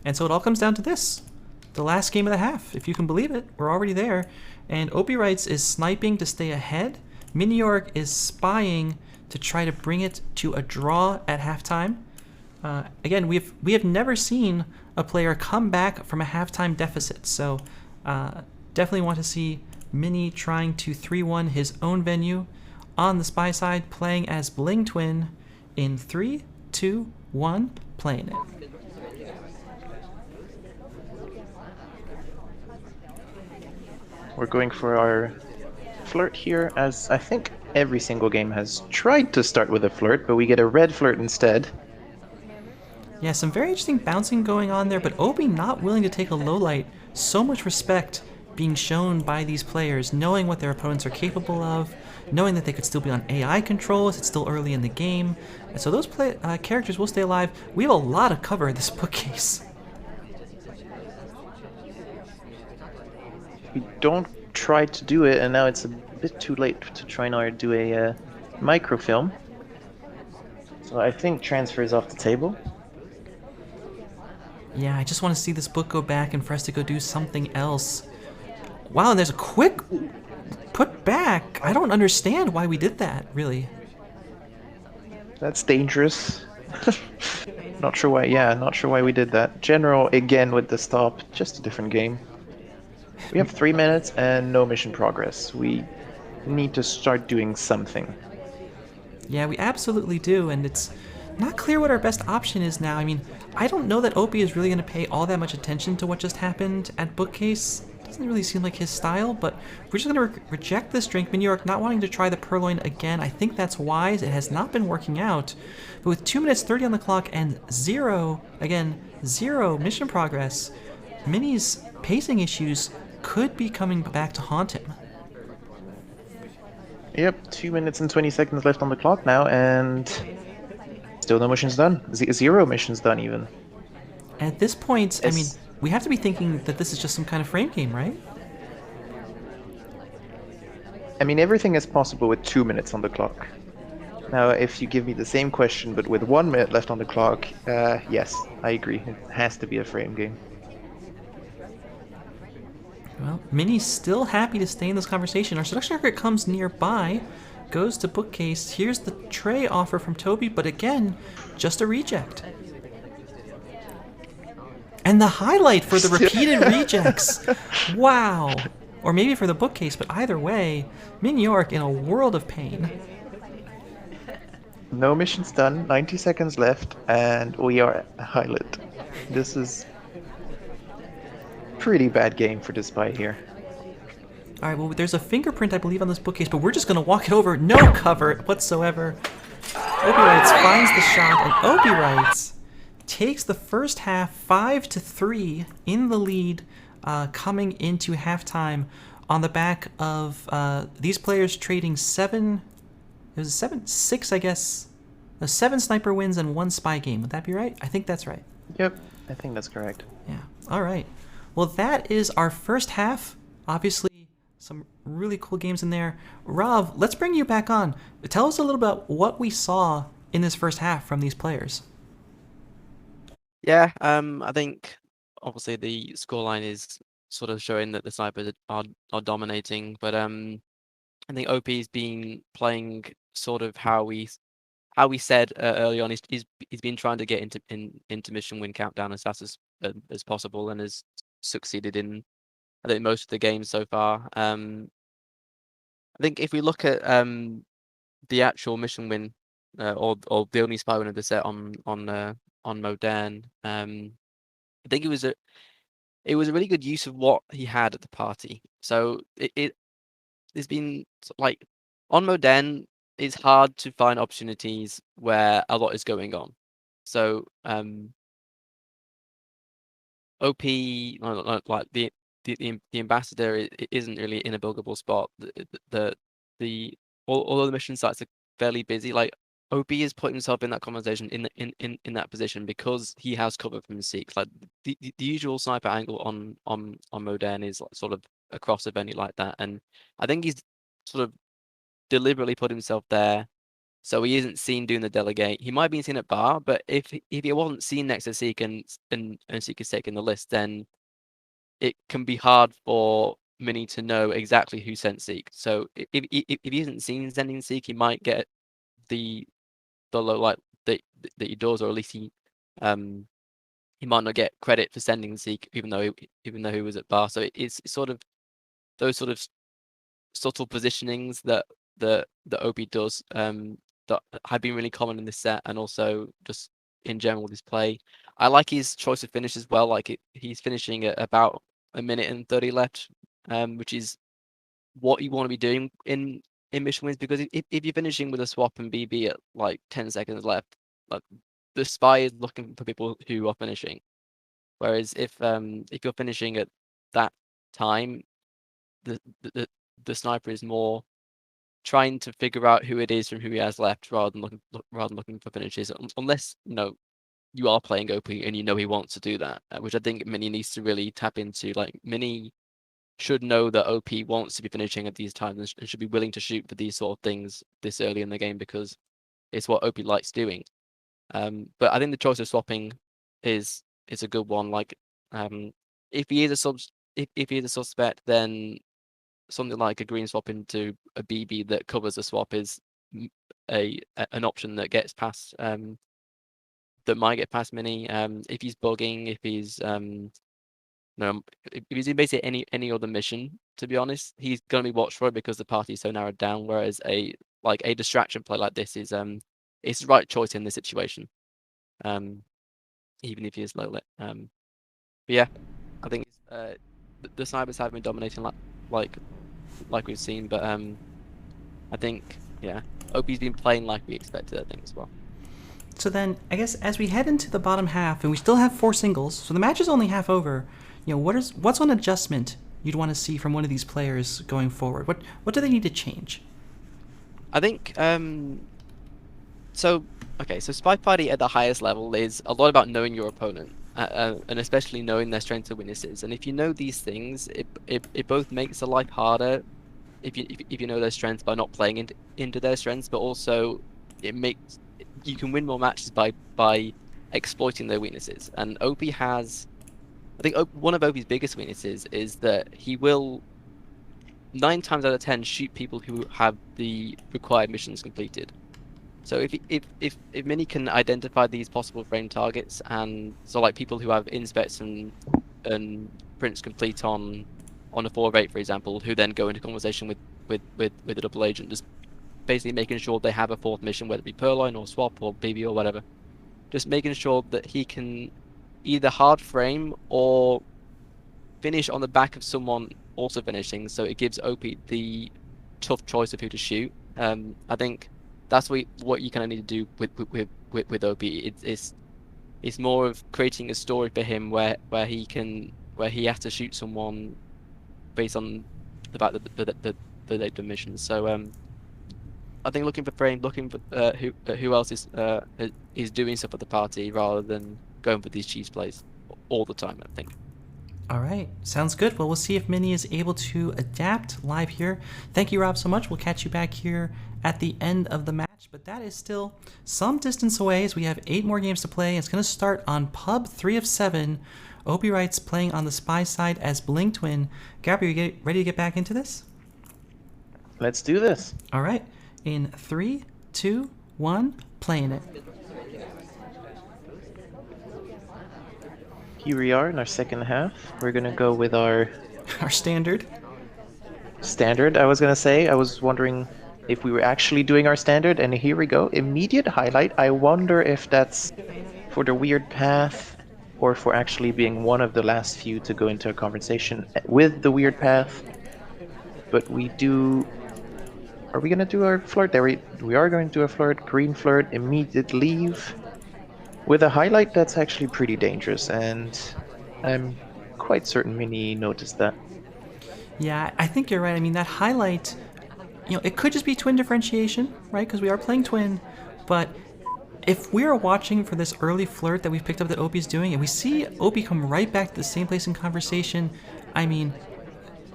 And so it all comes down to this. The last game of the half, if you can believe it. We're already there. And OpiWrites is sniping to stay ahead. Miniorek is spying to try to bring it to a draw at halftime. Again, we have never seen a player come back from a halftime deficit, so definitely want to see Mini trying to 3-1 his own venue. On the spy side, playing as Bling Twin in 3, 2, 1, playing it. We're going for our flirt here, as I think every single game has tried to start with a flirt, but we get a red flirt instead. Yeah, some very interesting bouncing going on there, but Opie not willing to take a low light. So much respect being shown by these players, knowing what their opponents are capable of, knowing that they could still be on AI controls, it's still early in the game. And so those characters will stay alive. We have a lot of cover in this bookcase. We don't try to do it, and now it's a bit too late to try now to do a microfilm. So I think transfer is off the table. Yeah, I just want to see this book go back and for us to go do something else. Wow, and there's a quick put back. I don't understand why we did that, really. That's dangerous. Not sure why. Yeah, not sure why we did that. General again with the stop. Just a different game. We have 3 minutes and no mission progress. We need to start doing something. Yeah, we absolutely do, and it's not clear what our best option is now. I mean, I don't know that Opie is really going to pay all that much attention to what just happened at Bookcase. Doesn't really seem like his style, but we're just going to reject this drink. Miniorek not wanting to try the purloin again. I think that's wise. It has not been working out. But with 2 minutes 30 on the clock and zero mission progress, Mini's pacing issues could be coming back to haunt him. Yep, 2 minutes and 20 seconds left on the clock now, and still no missions done. Zero missions done, even. At this point, I mean, we have to be thinking that this is just some kind of frame game, right? I mean, everything is possible with 2 minutes on the clock. Now, if you give me the same question, but with 1 minute left on the clock, yes, I agree. It has to be a frame game. Well, Mini's still happy to stay in this conversation. Our seduction record comes nearby, goes to Bookcase. Here's the tray offer from Toby, but again, just a reject. And the highlight for the repeated rejects. Wow. Or maybe for the Bookcase, but either way, Miniorek in a world of pain. No missions done, 90 seconds left, and we are at a highlight. This is pretty bad game for the spy here. All right, well, there's a fingerprint, I believe, on this Bookcase, but we're just going to walk it over. No cover whatsoever. OpiWrites finds the shot, and OpiWrites takes the first half 5-3 in the lead, coming into halftime on the back of these players trading 7, I guess, 7 sniper wins and 1 spy game. Would that be right? I think that's right. Yep, I think that's correct. Yeah, all right. Well, that is our first half. Obviously, some really cool games in there. Rav, let's bring you back on. Tell us a little about what we saw in this first half from these players. Yeah, I think obviously the scoreline is sort of showing that the snipers are dominating, but I think OP's been playing sort of how we said early on. He's been trying to get into mission win countdown as fast as possible, and has succeeded in, I think, most of the games so far. I think if we look at the actual mission win, or the only spy win of the set on Modern, I think it was a really good use of what he had at the party. So there's been like on Modern, it's hard to find opportunities where a lot is going on. So OP, like the ambassador isn't really in a buildable spot. Although the mission sites are fairly busy, like OP is putting himself in that conversation in that position because he has cover from Seek. Like the usual sniper angle on Modern is like sort of across a venue like that, and I think he's sort of deliberately put himself there so he isn't seen doing the delegate. He might be seen at bar, but if he wasn't seen next to Seek and Seek is taking the list, then it can be hard for Mini to know exactly who sent Seek. So if he isn't seen sending Seek, he might get the low light that he does, or at least he might not get credit for sending Seek, even though he was at bar. So it's sort of those sort of subtle positionings that OP does that have been really common in this set, and also just in general this play. I like his choice of finish as well. Like he's finishing at about 1 minute and 30 left, which is what you want to be doing in mission wins, because if you're finishing with a swap and BB at like 10 seconds left, like the spy is looking for people who are finishing. Whereas if you're finishing at that time, the sniper is more trying to figure out who it is from who he has left, rather than looking for finishes. Unless you are playing OP and he wants to do that, which I think Mini needs to really tap into. Like Mini should know that OP wants to be finishing at these times and should be willing to shoot for these sort of things this early in the game, because it's what OP likes doing. But I think the choice of swapping is a good one. Like if he is a suspect, then something like a green swap into a BB that covers a swap is an option that gets past that might get past Mini. If he's bugging, if he's no, if he's in basically any other mission, to be honest, he's gonna be watched for it because the party is so narrowed down. Whereas a distraction play like this is it's the right choice in this situation. Even if he is low lit. But yeah, I think the snipers have been dominating like we've seen, but I think OP's been playing like we expected, I think, as well. So then, I guess as we head into the bottom half, and we still have 4 singles, so the match is only half over. What's one adjustment you'd want to see from one of these players going forward? What do they need to change? I think so SpyParty at the highest level is a lot about knowing your opponent, and especially knowing their strengths and weaknesses. And if you know these things, it both makes the life harder if you know their strengths by not playing into their strengths, but also you can win more matches by exploiting their weaknesses. And OP has, I think one of OP's biggest weaknesses is that he will 9 times out of 10 shoot people who have the required missions completed. So if Mini can identify these possible frame targets, and so like people who have inspects and prints complete on a 4-8, for example, who then go into conversation with a double agent, just basically making sure they have a 4th mission, whether it be Purloin or Swap or BB or whatever, just making sure that he can either hard frame or finish on the back of someone also finishing, so it gives OP the tough choice of who to shoot. I think that's what you kind of need to do with OP. It's more of creating a story for him where he has to shoot someone based on the fact that they've done missions. So I think looking for frame, looking for who else is doing stuff at the party rather than going for these cheese plays all the time, I think. All right, sounds good. Well, we'll see if Mini is able to adapt live here. Thank you, Rob, so much. We'll catch you back here at the end of the match, but that is still some distance away as we have 8 more games to play. It's going to start on pub 3 of 7. OpiWrites playing on the spy side as Bling Twin. Gabriel, you ready to get back into this? Let's do this. All right, in 3, 2, 1, playing it. Here we are in our second half. We're gonna go with our standard. I was gonna say. I was wondering if we were actually doing our standard, and here we go. Immediate highlight. I wonder if that's for the weird path or for actually being one of the last few to go into a conversation with the weird path. But we do. Are we gonna do our flirt? There we are going to do a flirt. Green flirt. Immediate leave. With a highlight that's actually pretty dangerous, and I'm quite certain Mini noticed that. Yeah, I think you're right. I mean, that highlight, it could just be twin differentiation, right? Because we are playing twin, but if we are watching for this early flirt that we've picked up that Opie's doing, and we see Opie come right back to the same place in conversation, I mean,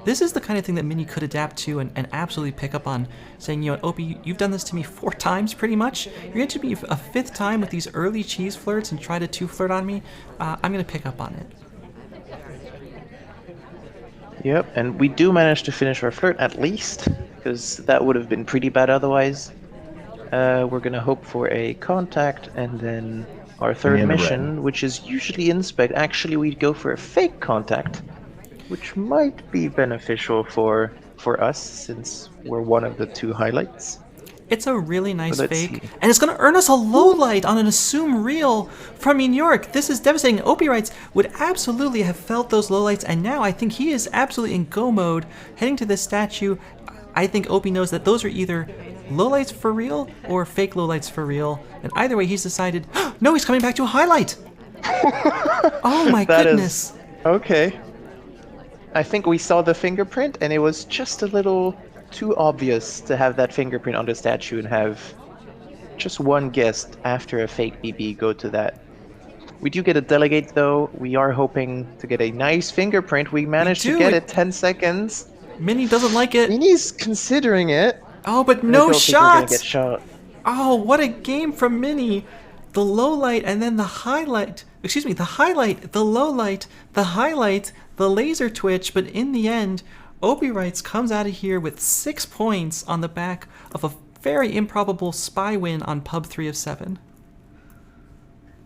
this is the kind of thing that Mini could adapt to and absolutely pick up on, saying, Opie, you've done this to me 4 times pretty much. You're going to be a 5th time with these early cheese flirts and try to 2-flirt on me. I'm going to pick up on it. Yep, and we do manage to finish our flirt at least, because that would have been pretty bad otherwise. We're going to hope for a contact, and then our 3rd mission, which is usually inspect. Actually, we go for a fake contact, which might be beneficial for us, since we're one of the 2 highlights. It's a really nice fake, and it's going to earn us a low light on an assume real from Miniorek. This is devastating. OpiWrites would absolutely have felt those low lights, and now I think he is absolutely in go mode, heading to this statue. I think Opie knows that those are either low lights for real or fake low lights for real, and either way he's decided, no, he's coming back to a highlight. Oh my goodness. Okay. I think we saw the fingerprint, and it was just a little too obvious to have that fingerprint on the statue and have just one guest after a fake BB go to that. We do get a delegate, though. We are hoping to get a nice fingerprint. We managed to get it 10 seconds. Mini doesn't like it. Mini's considering it. Oh, but no shots! Get shot. Oh, what a game from Mini. The low light and then the highlight. Excuse me, the highlight, the low light, the highlight, the laser twitch, but in the end, OpiWrites comes out of here with 6 points on the back of a very improbable spy win on pub 3 of 7.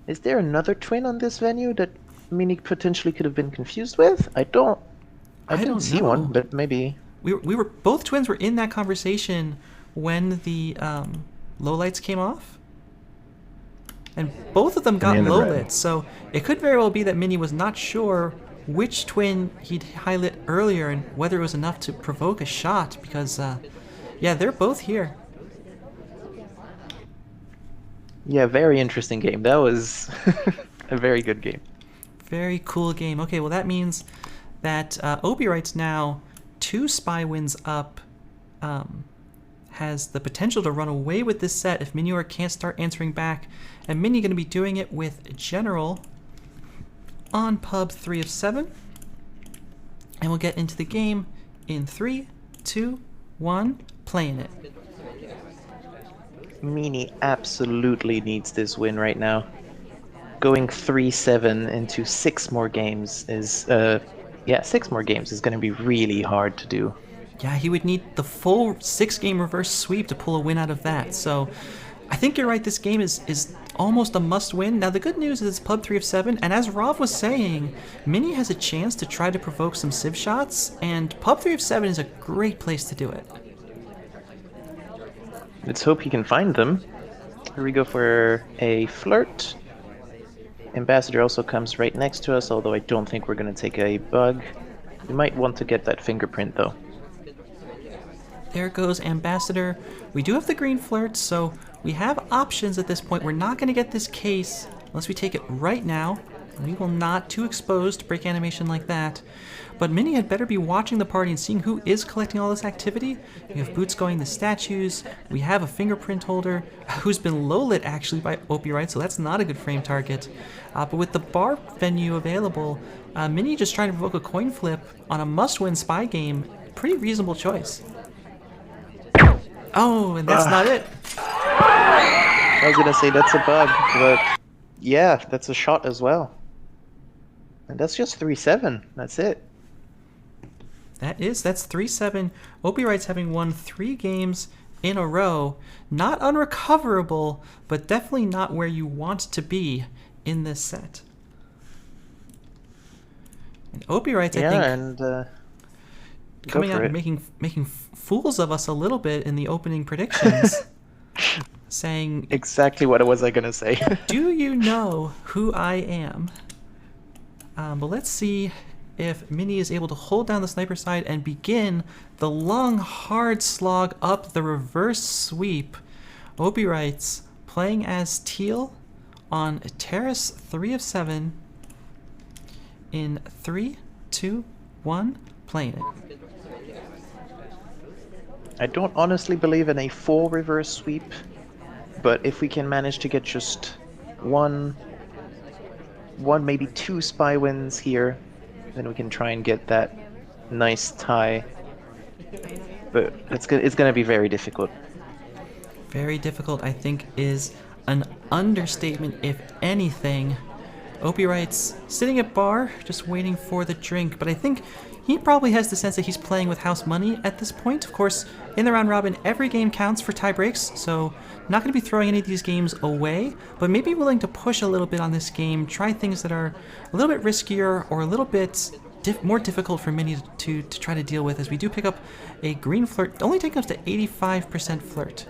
Is there another twin on this venue that Mini potentially could have been confused with? I didn't see know. one, but maybe. We were both twins were in that conversation when the lowlights came off, and both of them got lowlit. So it could very well be that Mini was not sure which twin he'd highlight earlier and whether it was enough to provoke a shot. Because yeah, they're both here. Yeah, very interesting game. That was a very good game. Very cool game. Okay, well that means that OpiWrites now 2 spy wins up, has the potential to run away with this set if Miniorek can't start answering back. And Mini going to be doing it with General on pub 3 of 7. And we'll get into the game in 3, 2, 1, playing it. Mini absolutely needs this win right now. Going 3-7 into 6 more games is, 6 more games is going to be really hard to do. Yeah, he would need the full 6-game reverse sweep to pull a win out of that. So I think you're right, this game is almost a must-win. Now the good news is it's pub 3 of 7, and as Rav was saying, Mini has a chance to try to provoke some civ shots, and pub 3 of 7 is a great place to do it. Let's hope he can find them. Here we go for a flirt. Ambassador also comes right next to us, although I don't think we're going to take a bug. We might want to get that fingerprint though. There goes Ambassador. We do have the green flirt, so we have options at this point. We're not going to get this case unless we take it right now. We will not too exposed to break animation like that. But Mini had better be watching the party and seeing who is collecting all this activity. We have Boots going the statues. We have a fingerprint holder who's been low-lit actually by OpiWrites, so that's not a good frame target. But with the bar venue available, Mini just trying to provoke a coin flip on a must-win spy game. Pretty reasonable choice. Oh, and that's not it. I was going to say that's a bug, but yeah, that's a shot as well. And that's just 3-7. That's it. That's 3-7. OpiWrites having won 3 games in a row. Not unrecoverable, but definitely not where you want to be in this set. And OpiWrites, I think, coming out and making fools of us a little bit in the opening predictions, saying exactly what was I gonna say. Do you know who I am? But let's see if Mini is able to hold down the sniper side and begin the long, hard slog up the reverse sweep. OpiWrites playing as Teal on Terrace 3 of 7 in 3, 2, 1, playing it. I don't honestly believe in a full reverse sweep, but if we can manage to get just one, maybe 2 spy wins here, then we can try and get that nice tie. But it's going to be very difficult. Very difficult, I think, is an understatement, if anything. OpiWrites sitting at bar, just waiting for the drink, but I think he probably has the sense that he's playing with house money at this point. Of course, in the round robin, every game counts for tie breaks, so not going to be throwing any of these games away, but maybe willing to push a little bit on this game, try things that are a little bit riskier or a little bit more difficult for Mini to try to deal with, as we do pick up a green flirt, only taking us to 85% flirt.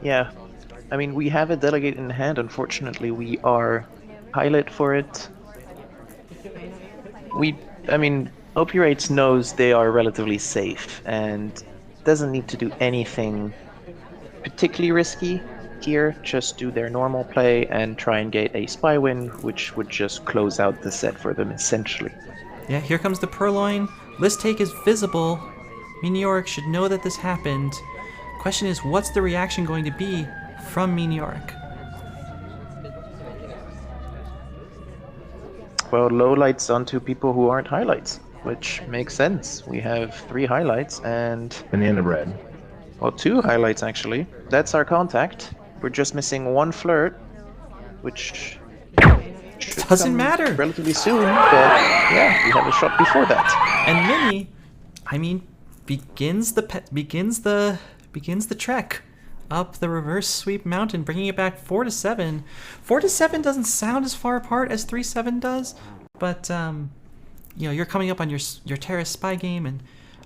Yeah, I mean, we have a delegate in hand. Unfortunately, we are pilot for it. OpiWrites knows they are relatively safe and doesn't need to do anything particularly risky here. Just do their normal play and try and get a spy win, which would just close out the set for them, essentially. Yeah, here comes the purloin. List take is visible. Miniorek should know that this happened. Question is, what's the reaction going to be from Miniorek? Well, lowlights onto people who aren't highlights, which makes sense. We have 3 highlights and banana bread. Well, 2 highlights actually. That's our contact. We're just missing 1 flirt, which should Doesn't come matter. relatively soon, but yeah, we have a shot before that. And Mini, I mean, begins the trek up the reverse sweep mountain, bringing it back 4-7. 4-7 doesn't sound as far apart as 3-7 does, but you know, you're coming up on your terrace spy game, and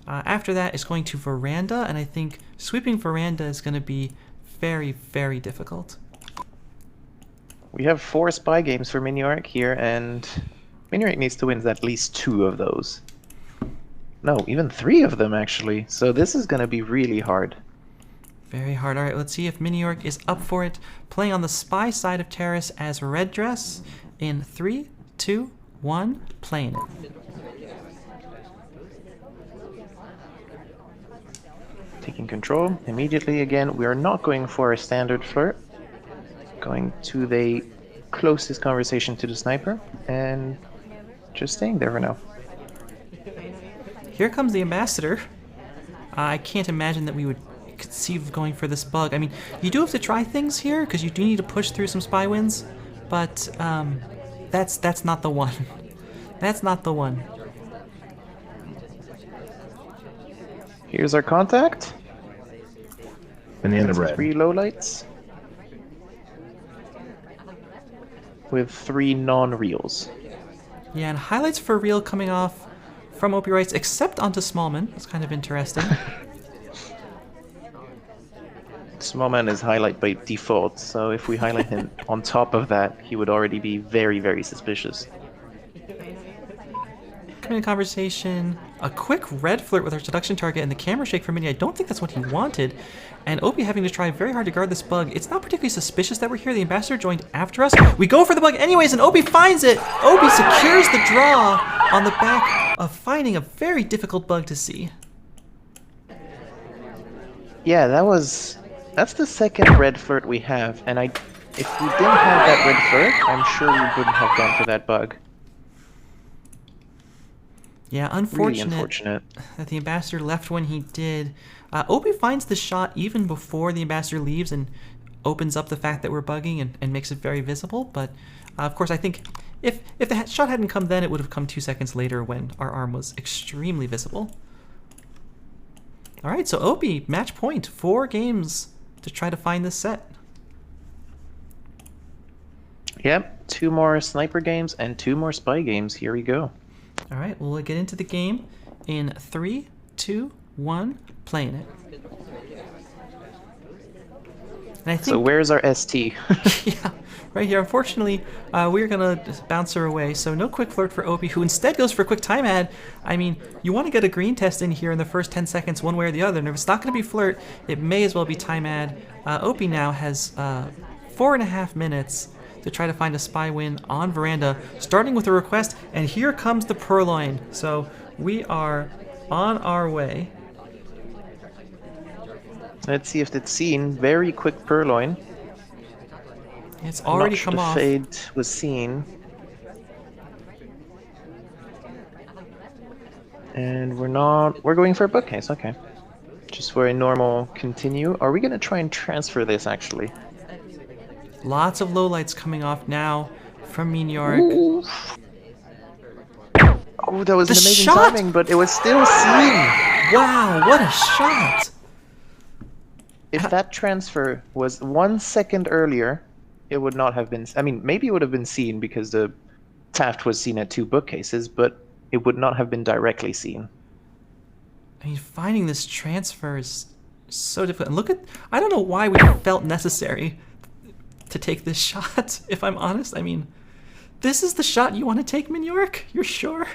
after that is going to Veranda, and I think sweeping Veranda is going to be very, very difficult. We have 4 spy games for Miniorek here, and Miniorek needs to win at least 2 of those. No, even 3 of them, actually. So this is going to be really hard. Very hard. All right, let's see if Miniorek is up for it. Playing on the spy side of terrace as red dress in 3, 2, 1, playing it. Taking control. Immediately again, we are not going for a standard flirt. Going to the closest conversation to the sniper and just staying there for now. Here comes the ambassador. I can't imagine that we would conceive of going for this bug. I mean, you do have to try things here because you do need to push through some spy wins, but that's not the one. That's not the one. Here's our contact. Banana bread. 3 lowlights. With 3 non-reals. Yeah, and highlights for real coming off from OpiWrites, except onto Smallman. It's kind of interesting. Smallman is highlight by default, so if we highlight him on top of that, he would already be very, very suspicious. Coming in conversation, a quick red flirt with our seduction target, and the camera shake for Mini. I don't think that's what he wanted. And Opie having to try very hard to guard this bug. It's not particularly suspicious that we're here. The ambassador joined after us. We go for the bug anyways, and Opie finds it. Opie secures the draw on the back of finding a very difficult bug to see. Yeah, that's the second red flirt we have, and if we didn't have that red flirt, I'm sure we wouldn't have gone for that bug. Yeah, Really unfortunate that the ambassador left when he did. Opie finds the shot even before the ambassador leaves and opens up the fact that we're bugging and makes it very visible. But of course, I think if the shot hadn't come then, it would have come 2 seconds later when our arm was extremely visible. All right, so Opie, match point, 4 games to try to find this set. Yep, 2 more sniper games and 2 more spy games. Here we go. All right, we'll get into the game in 3, 2, 1, playing it. And I think, So where's our ST? yeah, right here. Unfortunately, we're gonna bounce her away. So no quick flirt for Opie, who instead goes for a quick time ad. I mean, you want to get a green test in here in the first 10 seconds, one way or the other. And if it's not going to be flirt, it may as well be time ad. Opie now has 4.5 minutes to try to find a spy win on Veranda, starting with a request, and here comes the purloin. So we are on our way. Let's see if it's seen. Very quick purloin. It's already Not sure come off. the fade was seen. And we're going for a bookcase, okay. Just for a normal continue. Are we gonna try and transfer this actually? Lots of lowlights coming off now from Miniorek. Ooh. Oh, that was The an amazing shot! timing, but it was still seen. Wow, what a shot! If that transfer was 1 second earlier, it would not have been. I mean, maybe it would have been seen because the Taft was seen at 2 bookcases, but it would not have been directly seen. I mean, finding this transfer is so difficult. And look at, I don't know why we felt necessary to take this shot, if I'm honest. I mean, this is the shot you want to take, Miniorek? You're sure?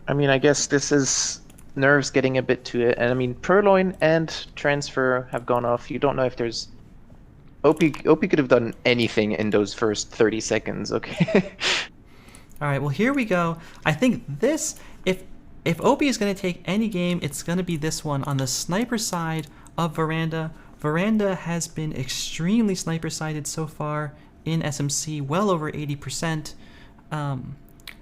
I mean, I guess this is nerves getting a bit to it. And I mean, purloin and transfer have gone off. You don't know if there's... OP could have done anything in those first 30 seconds, okay? All right, well, here we go. I think this, if OP is going to take any game, it's going to be this one on the sniper side of Veranda. Veranda has been extremely sniper-sided so far in SMC, well over 80%.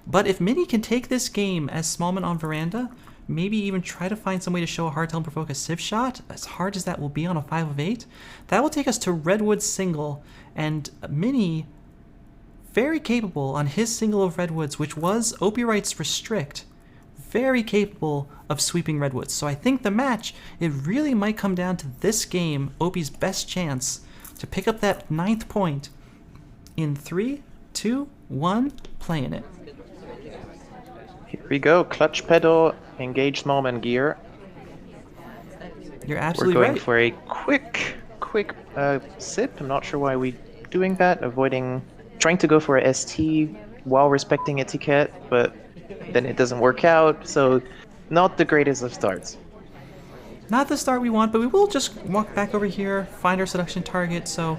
But if Mini can take this game as Smallman on Veranda, maybe even try to find some way to show a hard tell and provoke a civ shot, as hard as that will be on a 5 of 8, that will take us to Redwood single, and Mini very capable on his single of Redwoods, which was OpiWrites Restrict. Very capable of sweeping Redwoods. So I think the match, it really might come down to this game, Opie's best chance to pick up that 9th point in 3, 2, 1, playing it. Here we go. Clutch pedal, engage Smallman gear. You're We're absolutely going right. for a quick sip. I'm not sure why we're doing that. Trying to go for a ST while respecting etiquette, but then it doesn't work out. So not the greatest of starts. Not the start we want, but we will just walk back over here, find our seduction target, so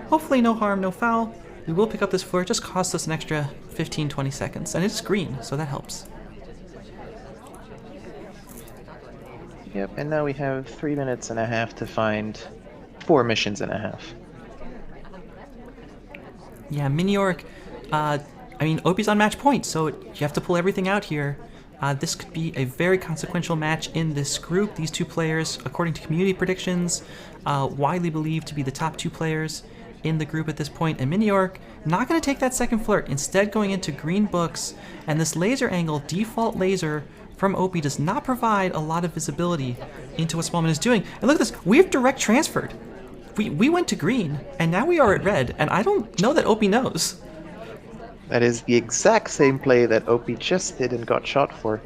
hopefully no harm, no foul. We will pick up this floor. It just costs us an extra 15-20 seconds, and it's green, so that helps. Yep, and now we have 3 minutes and a half to find 4 missions and a half. Yeah, Miniorek, Opie's on match point, so you have to pull everything out here. This could be a very consequential match in this group. These two players, according to community predictions, widely believed to be the top 2 players in the group at this point. And Miniorek not going to take that second flirt, instead going into green books, and this laser angle, default laser from Opie, does not provide a lot of visibility into what Smallman is doing. And look at this, we've direct transferred. We went to green, and now we are at red, and I don't know that Opie knows. That is the exact same play that Opie just did and got shot for.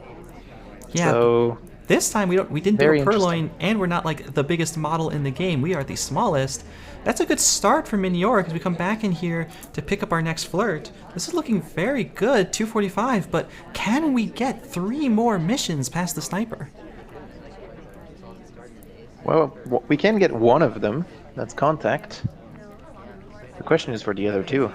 Yeah, So this time we didn't do very a purloin, and we're not like the biggest model in the game. We are the smallest. That's a good start for Miniorek as we come back in here to pick up our next flirt. This is looking very good, 245, but can we get 3 more missions past the sniper? well, we can get one of them. That's contact. The question is for the other 2.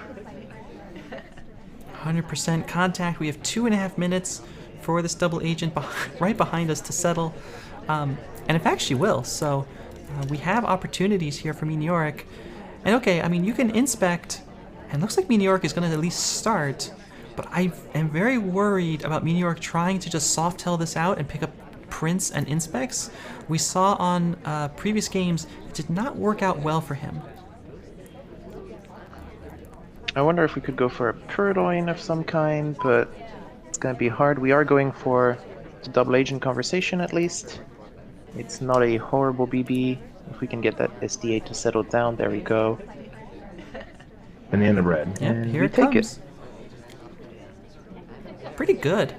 100% contact. We have 2.5 minutes for this double agent right behind us to settle. And in fact, she will. So we have opportunities here for Miniorek. And okay, I mean, you can inspect, and looks like Miniorek is going to at least start. But I am very worried about Miniorek trying to just soft-tail this out and pick up prints and inspects. We saw on previous games, it did not work out well for him. I wonder if we could go for a purloin of some kind, but it's going to be hard. We are going for the double agent conversation at least. It's not a horrible BB. If we can get that SDA to settle down, there we go. Banana bread. Yep, And here we it take comes. Pretty good.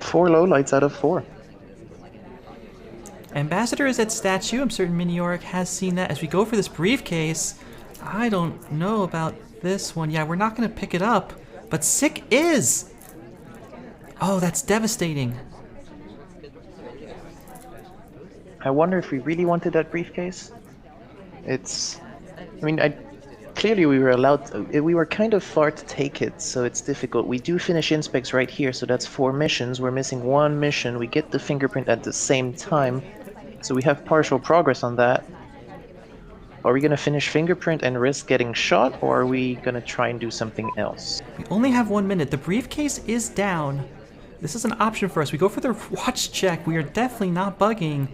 4 lowlights out of 4. Ambassador is at statue. I'm certain Miniorek has seen that. As we go for this briefcase, I don't know about this one. Yeah, we're not going to pick it up, but Sick is. Oh, that's devastating. I wonder if we really wanted that briefcase. Clearly we were allowed we were kind of far to take it, so it's difficult. We do finish inspects right here, so that's 4 missions. We're missing 1 mission. We get the fingerprint at the same time, so we have partial progress on that. Are we gonna finish fingerprint and risk getting shot, or are we gonna try and do something else? We only have 1 minute. The briefcase is down. This is an option for us. We go for the watch check. We are definitely not bugging.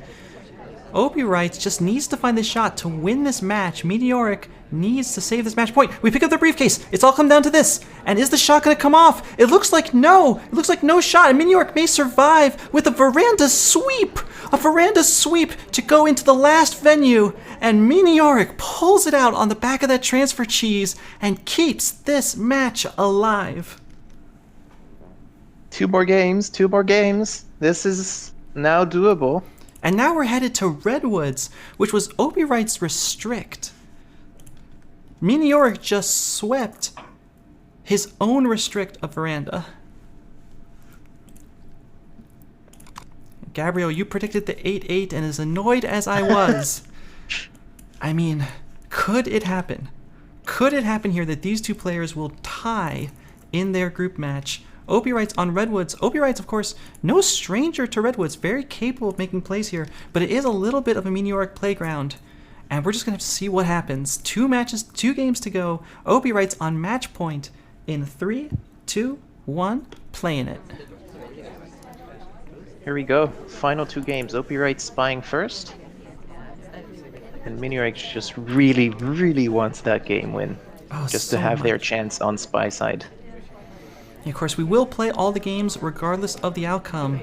OpiWrites just needs to find the shot to win this match. Miniorek needs to save this match point. We pick up the briefcase. It's all come down to this. And is the shot going to come off? It looks like no. It looks like no shot. And Miniorek may survive with a veranda sweep. A veranda sweep to go into the last venue. And Miniorek pulls it out on the back of that transfer cheese and keeps this match alive. 2 more games, 2 more games. This is now doable. And now we're headed to Redwoods, which was OpiWrites Restrict. Miniorek just swept his own Restrict of Veranda. Gabriel, you predicted the 8-8, and as annoyed as I was, I mean, could it happen? Could it happen here that these 2 players will tie in their group match? OpiWrites on Redwoods. OpiWrites, of course, no stranger to Redwoods, very capable of making plays here, but it is a little bit of a Miniorek playground, and we're just going to have to see what happens. 2 matches, 2 games to go. OpiWrites on match point in 3, 2, 1, playing it. Here we go. Final 2 games. OpiWrites spying first. And Miniorek just really, really wants that game win. Oh, just so to have their much. chance on Spy side. And of course, we will play all the games regardless of the outcome.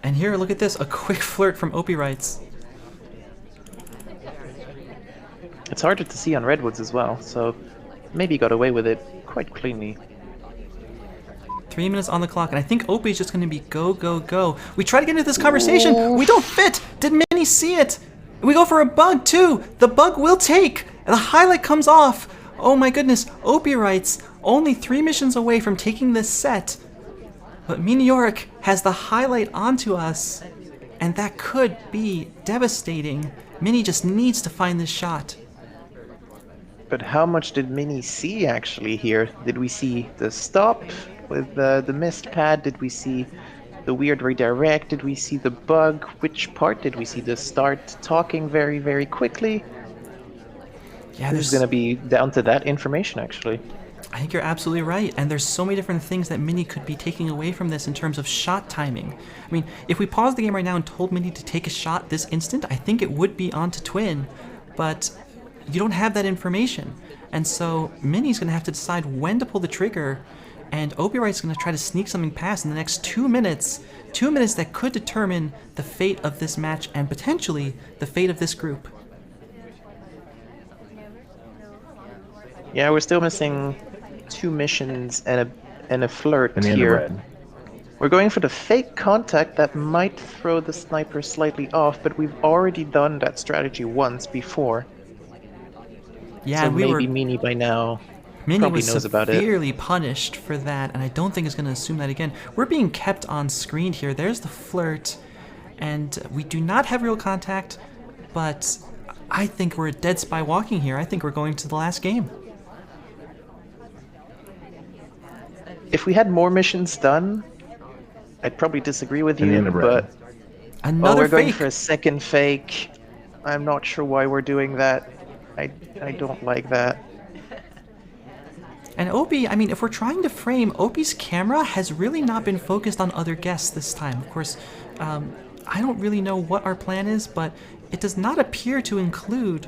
And here, look at this, a quick flirt from OpiWrites. It's harder to see on Redwoods as well, so maybe got away with it quite cleanly. 3 minutes on the clock, and I think Opie is just going to be go, go, go. We try to get into this conversation. We don't fit. Did Mini see it? We go for a bug, too. The bug will take. And the highlight comes off. Oh, my goodness. OpiWrites only 3 missions away from taking this set. But Miniorek has the highlight onto us, and that could be devastating. Mini just needs to find this shot. But how much did Mini see actually here? Did we see the stop with the mist pad? Did we see the weird redirect? Did we see the bug? Which part did we see? The start talking very, very quickly? Yeah, This is going to be down to that information actually. I think you're absolutely right, and there's so many different things that Mini could be taking away from this in terms of shot timing. I mean, if we paused the game right now and told Mini to take a shot this instant, I think it would be onto Twin, but you don't have that information. And so Mini's going to have to decide when to pull the trigger, and OpiWrite's going to try to sneak something past in the next 2 minutes. 2 minutes that could determine the fate of this match and potentially the fate of this group. Yeah, we're still missing 2 missions and a flirt Banana here. bread. We're going for the fake contact that might throw the sniper slightly off, but we've already done that strategy once before. Yeah, So and we maybe were... Mini by now Mini probably was knows about it. severely punished for that, and I don't think is going to assume that again. We're being kept on screen here. There's the flirt, and we do not have real contact, but I think we're a dead spy walking here. I think we're going to the last game. If we had more missions done, I'd probably disagree with you, Banana bread. but Another we're going fake. for a second fake. I'm not sure why we're doing that. I don't like that. And Opie, I mean, if we're trying to frame, Opie's camera has really not been focused on other guests this time. Of course, I don't really know what our plan is, but it does not appear to include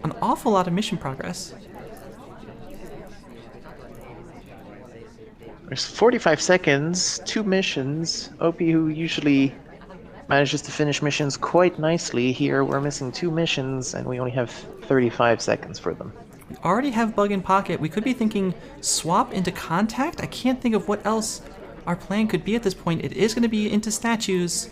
an awful lot of mission progress. There's 45 seconds, 2 missions. Opie, who usually manages to finish missions quite nicely, here we're missing 2 missions and we only have 35 seconds for them. We already have bug in pocket. We could be thinking swap into contact. I can't think of what else our plan could be at this point. It is going to be into statues,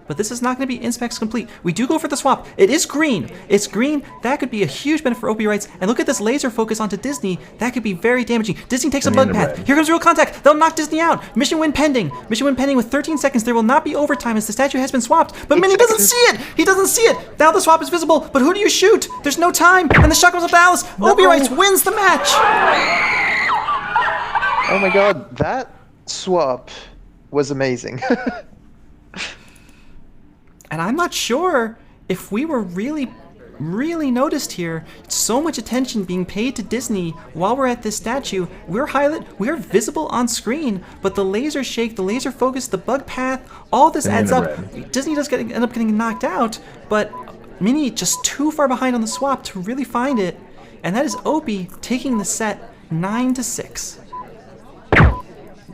but this is not going to be inspects complete. We do go for the swap. It is green. It's green. That could be a huge benefit for OpiWrites. And look at this laser focus onto Disney. That could be very damaging. Disney takes a bug Banana path. bread. Here comes real contact. They'll knock Disney out. Mission win pending. Mission win pending with 13 seconds. There will not be overtime as the statue has been swapped. But Mini doesn't see it. He doesn't see it. Now the swap is visible. But who do you shoot? There's no time. And the shot comes up to Alice. OpiWrites wins the match. Oh my god, that swap was amazing. And I'm not sure if we were really noticed here. So much attention being paid to Disney while we're at this statue. We're visible on screen, but the laser shake, the laser focus, the bug path, all this adds Banana up. bread. Disney does end up getting knocked out, but Mini just too far behind on the swap to really find it. And that is Opie taking the set 9-6.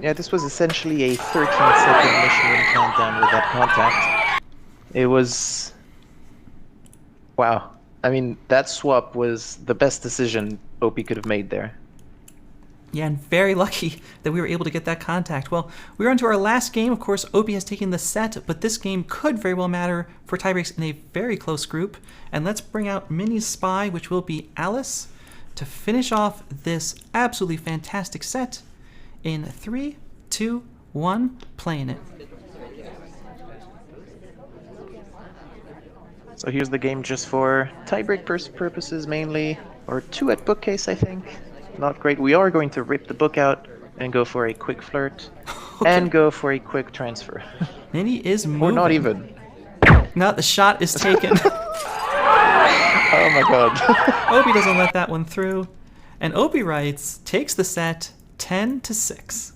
Yeah, this was essentially a 13-second mission win countdown with that contact. It was... wow. I mean, that swap was the best decision Opie could have made there. Yeah, and very lucky that we were able to get that contact. Well, we're on to our last game. Of course, Opie has taken the set, but this game could very well matter for tiebreaks in a very close group. And let's bring out Mini's spy, which will be Alice, to finish off this absolutely fantastic set in 3, 2, 1, playing it. So here's the game just for tiebreak purposes mainly, or 2 at bookcase, I think. Not great. We are going to rip the book out and go for a quick flirt, and go for a quick transfer. Mini is moving. Or not even. No, the shot is taken. Oh my god. Opie doesn't let that one through. And OpiWrites takes the set 10-6.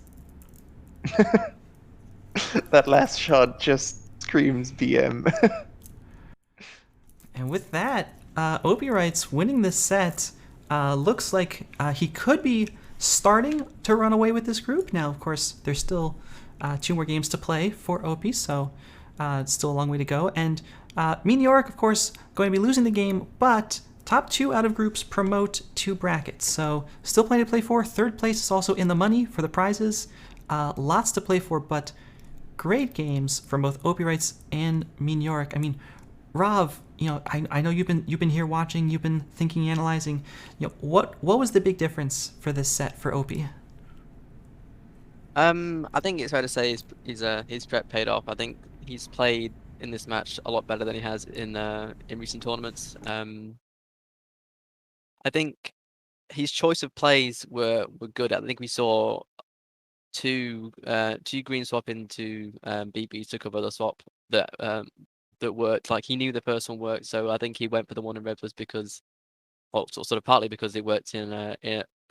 That last shot just screams BM. And with that, OpiWrites winning this set looks like he could be starting to run away with this group. Now, of course, there's still 2 more games to play for Opie, so it's still a long way to go. And Miniorek, of course, going to be losing the game, but top 2 out of groups promote to brackets. So still plenty to play for. 3rd place is also in the money for the prizes. Lots to play for, but great games from both OpiWrites and Miniorek. I mean, Rav, I know you've been here watching, you've been thinking, analyzing. What was the big difference for this set for Opie? I think it's fair to say his prep paid off. I think he's played in this match a lot better than he has in recent tournaments. I think his choice of plays were good. I think we saw two green swap into BBs to cover the swap that worked. Like, he knew the first one worked, so I think he went for the one in red was because, well, sort of partly because it worked in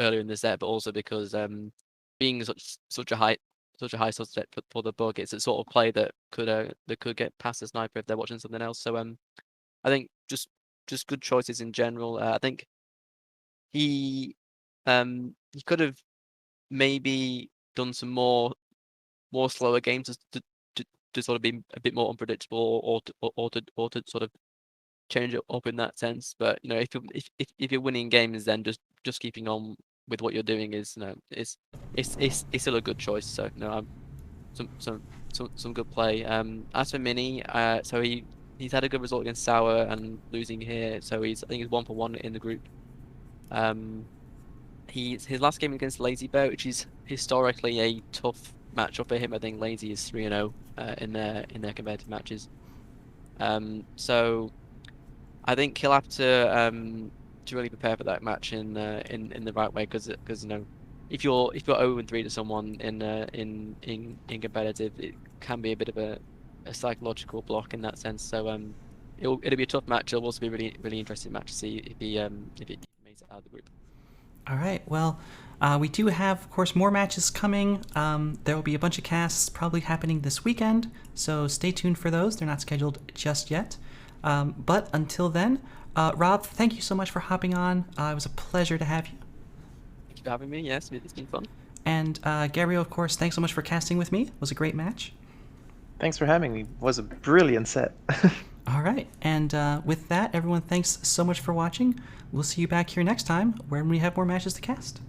earlier in the set, but also because being such a high subset for the bug, it's a sort of play that could get past the sniper if they're watching something else. So I think just good choices in general. I think he could have maybe done some more slower games to sort of be a bit more unpredictable, or to sort of change it up in that sense. But if you're winning games, then just keeping on with what you're doing is it's still a good choice. So some good play. As for Mini, so he's had a good result against Sour and losing here, so I think he's 1 for 1 in the group. His last game against Lazy Bear, which is historically a tough matchup for him. I think Lazy is 3-0 in their competitive matches. So I think he'll have to really prepare for that match in the right way, because if you're 0-3 to someone in competitive, it can be a bit of a psychological block in that sense. So it'll be a tough match. It'll also be a really interesting match to see if he makes it out of the group. All right, well, we do have, of course, more matches coming. There will be a bunch of casts probably happening this weekend, so stay tuned for those. They're not scheduled just yet. But until then, Rob, thank you so much for hopping on. It was a pleasure to have you. Thank you for having me. Yes, it's been fun. And Gabriel, of course, thanks so much for casting with me. It was a great match. Thanks for having me. It was a brilliant set. All right, and with that, everyone, thanks so much for watching. We'll see you back here next time when we have more matches to cast.